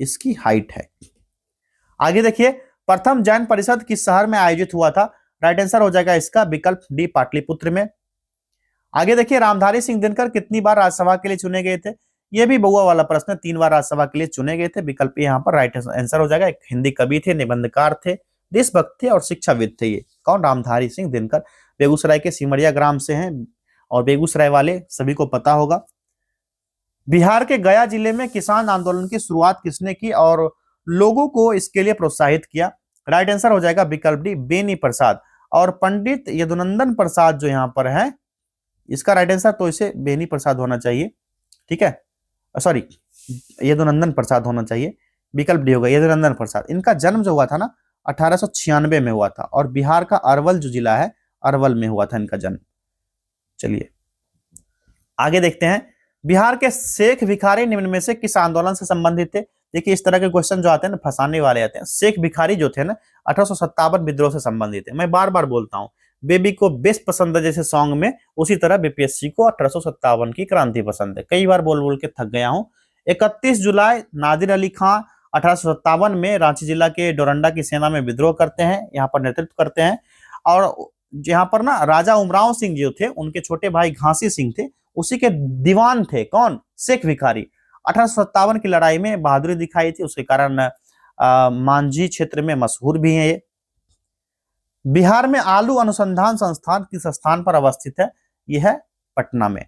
इसकी हाइट है। आगे देखिए, प्रथम जैन परिषद किस शहर में आयोजित हुआ था? राइट आंसर हो जाएगा इसका विकल्प डी, पाटलिपुत्र में। आगे देखिए, रामधारी सिंह दिनकर कितनी बार राज्यसभा के लिए चुने गए थे? यह भी बहुआ वाला प्रश्न है, 3 बार राज्यसभा के लिए चुने गए थे, विकल्प यहाँ पर राइट आंसर हो जाएगा। एक हिंदी कवि थे, निबंधकार थे, देशभक्त थे और शिक्षाविद थे। ये कौन? रामधारी सिंह दिनकर। बेगूसराय के सिमरिया ग्राम से हैं और बेगूसराय वाले सभी को पता होगा। बिहार के गया जिले में किसान आंदोलन की शुरुआत किसने की और लोगों को इसके लिए प्रोत्साहित किया? राइट आंसर हो जाएगा विकल्प डी, बेनी प्रसाद। और पंडित यदुनंदन प्रसाद जो यहाँ पर है, इसका राइट आंसर तो इसे बेनी प्रसाद होना चाहिए, ठीक है, सॉरी यदुनंदन प्रसाद होना चाहिए, विकल्प डी होगा यदुनंदन प्रसाद। इनका जन्म जो हुआ था ना 1896 में हुआ था और बिहार का अरवल जो जिला है, अरवल में हुआ था इनका जन्म। चलिए आगे देखते हैं, बिहार के शेख भिखारी निम्न में से किस आंदोलन से संबंधित थे? देखिए इस तरह के क्वेश्चन जो आते हैं ना फंसाने वाले आते हैं। शेख भिखारी जो थे ना 1857 विद्रोह से संबंधित है। मैं बार बार बोलता हूँ, बेबी को बेस्ट पसंद है जैसे सॉन्ग में, उसी तरह बीपीएससी को 1857 की क्रांति पसंद है। कई बार बोल बोल के थक गया हूँ। 31 जुलाई नादिर अली खां 1857 में रांची जिला के डोरंडा की सेना में विद्रोह करते हैं, यहाँ पर नेतृत्व करते हैं। और जहां पर ना राजा उमराव सिंह जो थे, उनके छोटे भाई घासी सिंह थे, उसी के दीवान थे। कौन? शेख भिखारी। 1857 की लड़ाई में बहादुरी दिखाई थी, उसके कारण मांझी क्षेत्र में मशहूर भी है ये। बिहार में आलू अनुसंधान संस्थान किस स्थान पर अवस्थित है? यह है पटना में।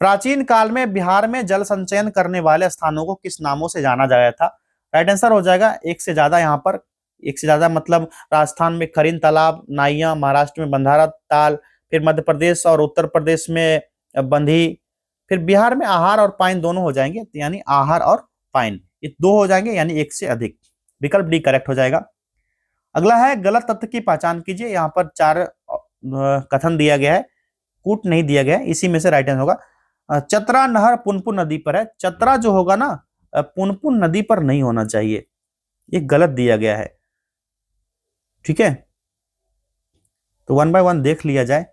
प्राचीन काल में बिहार में जल संचयन करने वाले स्थानों को किस नामों से जाना जाया था? राइट आंसर हो जाएगा एक से ज्यादा। यहाँ पर एक से ज्यादा मतलब राजस्थान में खरीन तालाब, नाइया, महाराष्ट्र में बंधारा ताल, फिर मध्य प्रदेश और उत्तर प्रदेश में बंधी, फिर बिहार में आहार और पाइन दोनों हो जाएंगे, यानी आहार और पाइन ये दो हो जाएंगे, यानी एक से अधिक। विकल्प डी करेक्ट हो जाएगा। अगला है गलत तथ्य की पहचान कीजिए। यहाँ पर 4 कथन दिया गया है, कूट नहीं दिया गया है, इसी में से राइट आंसर होगा। चतरा नहर पुनपुन नदी पर है। चतरा जो होगा ना पुनपुन नदी पर नहीं होना चाहिए, ये गलत दिया गया है। ठीक है, तो 1 बाय 1 देख लिया जाए,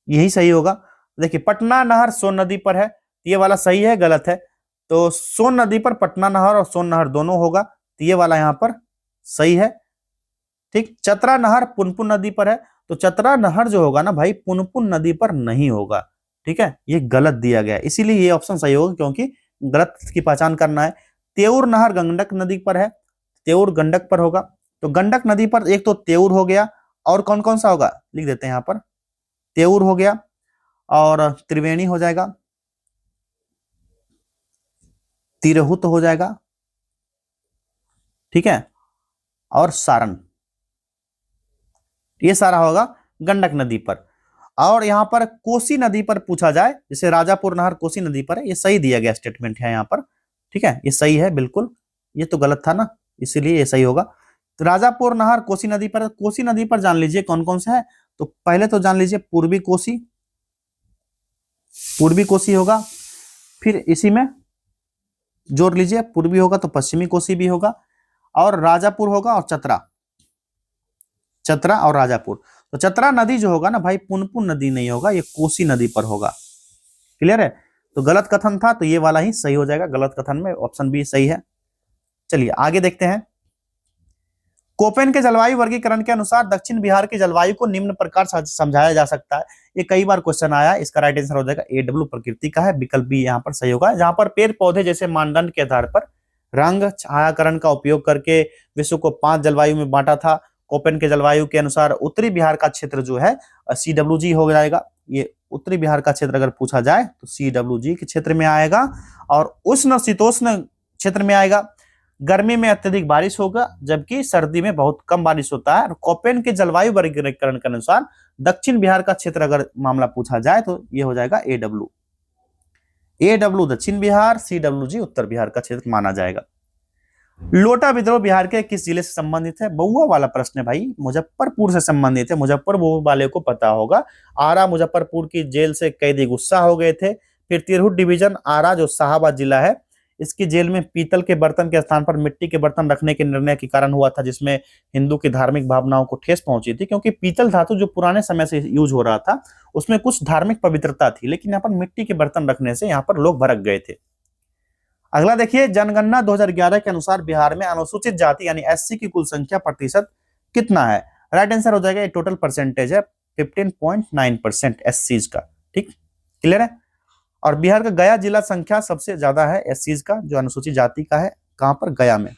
यही सही होगा। देखिए पटना नहर सोन नदी पर है, ये वाला सही है, गलत है। तो सोन नदी पर पटना नहर और सोन नहर दोनों होगा, तो ये वाला यहां पर सही है। ठीक, चतरा नहर पुनपुन नदी पर है, तो चतरा नहर जो होगा ना भाई पुनपुन नदी पर नहीं होगा। ठीक है, ये गलत दिया गया है, इसीलिए ये ऑप्शन सही होगा, क्योंकि गलत की पहचान करना है। तेउर नहर गंडक नदी पर है, तेउर गंडक पर होगा। तो गंडक नदी पर एक तो तेउर हो गया, और कौन कौन सा होगा लिख देते हैं यहाँ पर। तेउर हो गया और त्रिवेणी हो जाएगा, तिरहुत हो जाएगा, ठीक है, और सारण, ये सारा होगा गंडक नदी पर। और यहां पर कोसी नदी पर पूछा जाए, जैसे राजापुर नहर कोसी नदी पर है, ये सही दिया गया स्टेटमेंट है यहाँ पर। ठीक है, ये सही है बिल्कुल, ये तो गलत था ना, इसीलिए ये सही होगा। तो राजापुर नहर कोसी नदी पर, कोसी नदी पर जान लीजिए कौन कौन सा है। तो पहले तो जान लीजिए पूर्वी कोसी, पूर्वी कोसी होगा, फिर इसी में जोड़ लीजिए पूर्वी होगा तो पश्चिमी कोसी भी होगा, और राजापुर होगा और चतरा, चतरा और राजापुर। तो चतरा नदी जो होगा ना भाई पुनपुन नदी नहीं होगा, ये कोसी नदी पर होगा। क्लियर है, तो गलत कथन था, तो ये वाला ही सही हो जाएगा, गलत कथन में ऑप्शन बी सही है। चलिए आगे देखते हैं। कोपेन के जलवायु वर्गीकरण के अनुसार दक्षिण बिहार की जलवायु को निम्न प्रकार समझाया जा सकता है। ये कई बार क्वेश्चन आया, इसका राइट आंसर हो जाएगा एडब्ल्यू प्रकृति का है, विकल्प बी यहाँ पर सही होगा। जहां पर पेड़ पौधे जैसे मानदंड के आधार पर रंग छायाकरण का उपयोग करके विश्व को 5 जलवायु में बांटा था। कोपेन के जलवायु के अनुसार उत्तरी बिहार का क्षेत्र जो है CWG हो जाएगा। ये उत्तरी बिहार का क्षेत्र अगर पूछा जाए तो CWG के क्षेत्र में आएगा, और उष्ण शीतोष्ण क्षेत्र में आएगा। गर्मी में अत्यधिक बारिश होगा, जबकि सर्दी में बहुत कम बारिश होता है। कोपेन के जलवायु वर्गीकरण के अनुसार दक्षिण बिहार का क्षेत्र अगर मामला पूछा जाए तो ये हो जाएगा AW दक्षिण बिहार, CWG उत्तर बिहार का क्षेत्र माना जाएगा। लोटा विद्रोह बिहार के किस जिले से संबंधित है? बहुआ वाला प्रश्न है भाई, मुजफ्फरपुर से संबंधित है। मुजफ्फरपुर वाले को पता होगा। आरा मुजफ्फरपुर की जेल से कैदी गुस्सा हो गए थे। फिर तिरहुत डिवीजन आरा जो शाहाबाद जिला है, इसकी जेल में पीतल के बर्तन के स्थान पर मिट्टी के बर्तन रखने के निर्णय के कारण हुआ था, जिसमें हिंदू की धार्मिक भावनाओं को ठेस पहुंची थी, क्योंकि पीतल धातु जो पुराने समय से यूज हो रहा था उसमें कुछ धार्मिक पवित्रता थी, लेकिन यहाँ पर मिट्टी के बर्तन रखने से यहाँ पर लोग भड़क गए थे। अगला देखिए, जनगणना 2011 के अनुसार बिहार में अनुसूचित जाति यानी SC की कुल संख्या प्रतिशत कितना है? राइट आंसर हो जाएगा, ये टोटल परसेंटेज है 15.9% SCs का। ठीक, क्लियर है। और बिहार का गया जिला संख्या सबसे ज्यादा है SCs का, जो अनुसूचित जाति का है। कहां पर? गया में।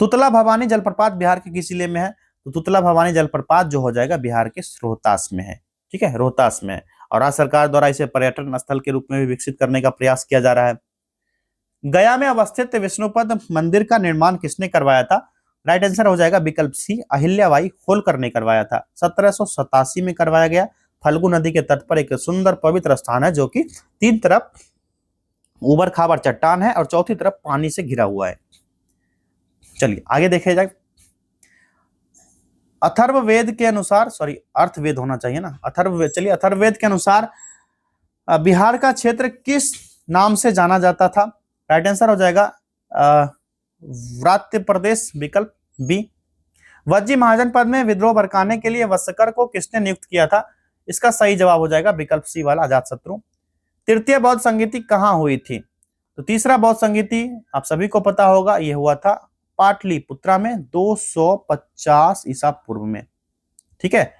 तुतला भवानी जलप्रपात बिहार के किस जिले में है? तो तुतला भवानी जलप्रपात जो हो जाएगा बिहार के रोहतास में है। ठीक है, रोहतास में है, और राज्य सरकार द्वारा इसे पर्यटन स्थल के रूप में भी विकसित करने का प्रयास किया जा रहा है। गया में अवस्थित विष्णुपद मंदिर का निर्माण किसने करवाया था? राइट आंसर हो जाएगा विकल्प सी, अहिल्याबाई होलकर ने करवाया था। 1787 में करवाया गया। फल्गु नदी के तट पर एक सुंदर पवित्र स्थान है, जो कि 3 तरफ उबड़ खाबड़ चट्टान है और चौथी तरफ पानी से घिरा हुआ है। चलिए आगे देखे जाए। अथर्ववेद के अनुसार, सॉरी अर्थवेद होना चाहिए ना, अथर्ववेद। चलिए अथर्ववेद के अनुसार बिहार का क्षेत्र किस नाम से जाना जाता था? राइट आंसर हो जाएगा व्रात्य प्रदेश, विकल्प बी। वज्जी महाजन पद में विद्रोह भड़काने के लिए वत्सकर को किसने नियुक्त किया था? इसका सही जवाब हो जाएगा विकल्प सी वाला, अजातशत्रु। तृतीय बौद्ध संगीति कहां हुई थी? तो तीसरा बौद्ध संगीति आप सभी को पता होगा, यह हुआ था पाटलिपुत्रा में 250 ईसा पूर्व में। ठीक है।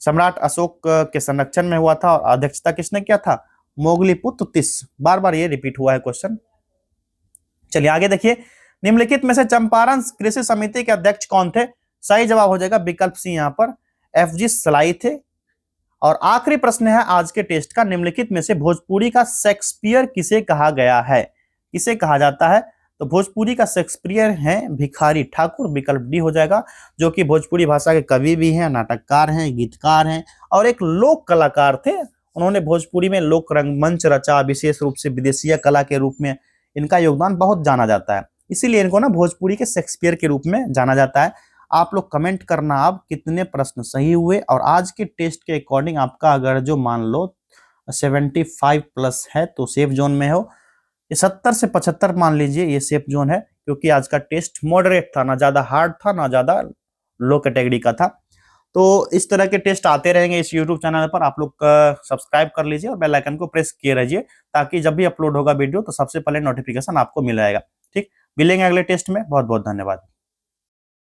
सम्राट अशोक के संरक्षण में हुआ था और अध्यक्षता किसने किया था? मोगलीपुत्र तिस। बार बार ये रिपीट हुआ है क्वेश्चन। चलिए आगे देखिए, निम्नलिखित में से चंपारण कृषि समिति के अध्यक्ष कौन थे? सही जवाब हो जाएगा विकल्प सी यहाँ पर FG सलाई थे। और आखिरी प्रश्न है आज के टेस्ट का, निम्नलिखित में से भोजपुरी का शेक्सपियर किसे कहा गया है? किसे कहा जाता है? तो भोजपुरी का शेक्सपियर है भिखारी ठाकुर, विकल्प डी हो जाएगा, जो कि भोजपुरी भाषा के कवि भी हैं, नाटककार हैं, गीतकार हैं और एक लोक कलाकार थे। उन्होंने भोजपुरी में लोक रंगमंच रचा, विशेष रूप से विदेशीय कला के रूप में इनका योगदान बहुत जाना जाता है, इसीलिए इनको ना भोजपुरी के शेक्सपियर के रूप में जाना जाता है। आप लोग कमेंट करना आप कितने प्रश्न सही हुए, और आज के टेस्ट के अकॉर्डिंग आपका अगर जो मान लो 75 प्लस है तो सेफ जोन में हो, ये 70 से 75 मान लीजिए ये सेफ जोन है, क्योंकि आज का टेस्ट मॉडरेट था, ना ज्यादा हार्ड था ना ज्यादा लो कैटेगरी का था। तो इस तरह के टेस्ट आते रहेंगे इस यूट्यूब चैनल पर, आप लोग सब्सक्राइब कर लीजिए और बेल आइकन को प्रेस किए रहिए, ताकि जब भी अपलोड होगा वीडियो तो सबसे पहले नोटिफिकेशन आपको मिल जाएगा। ठीक, मिलेंगे अगले टेस्ट में। बहुत बहुत धन्यवाद।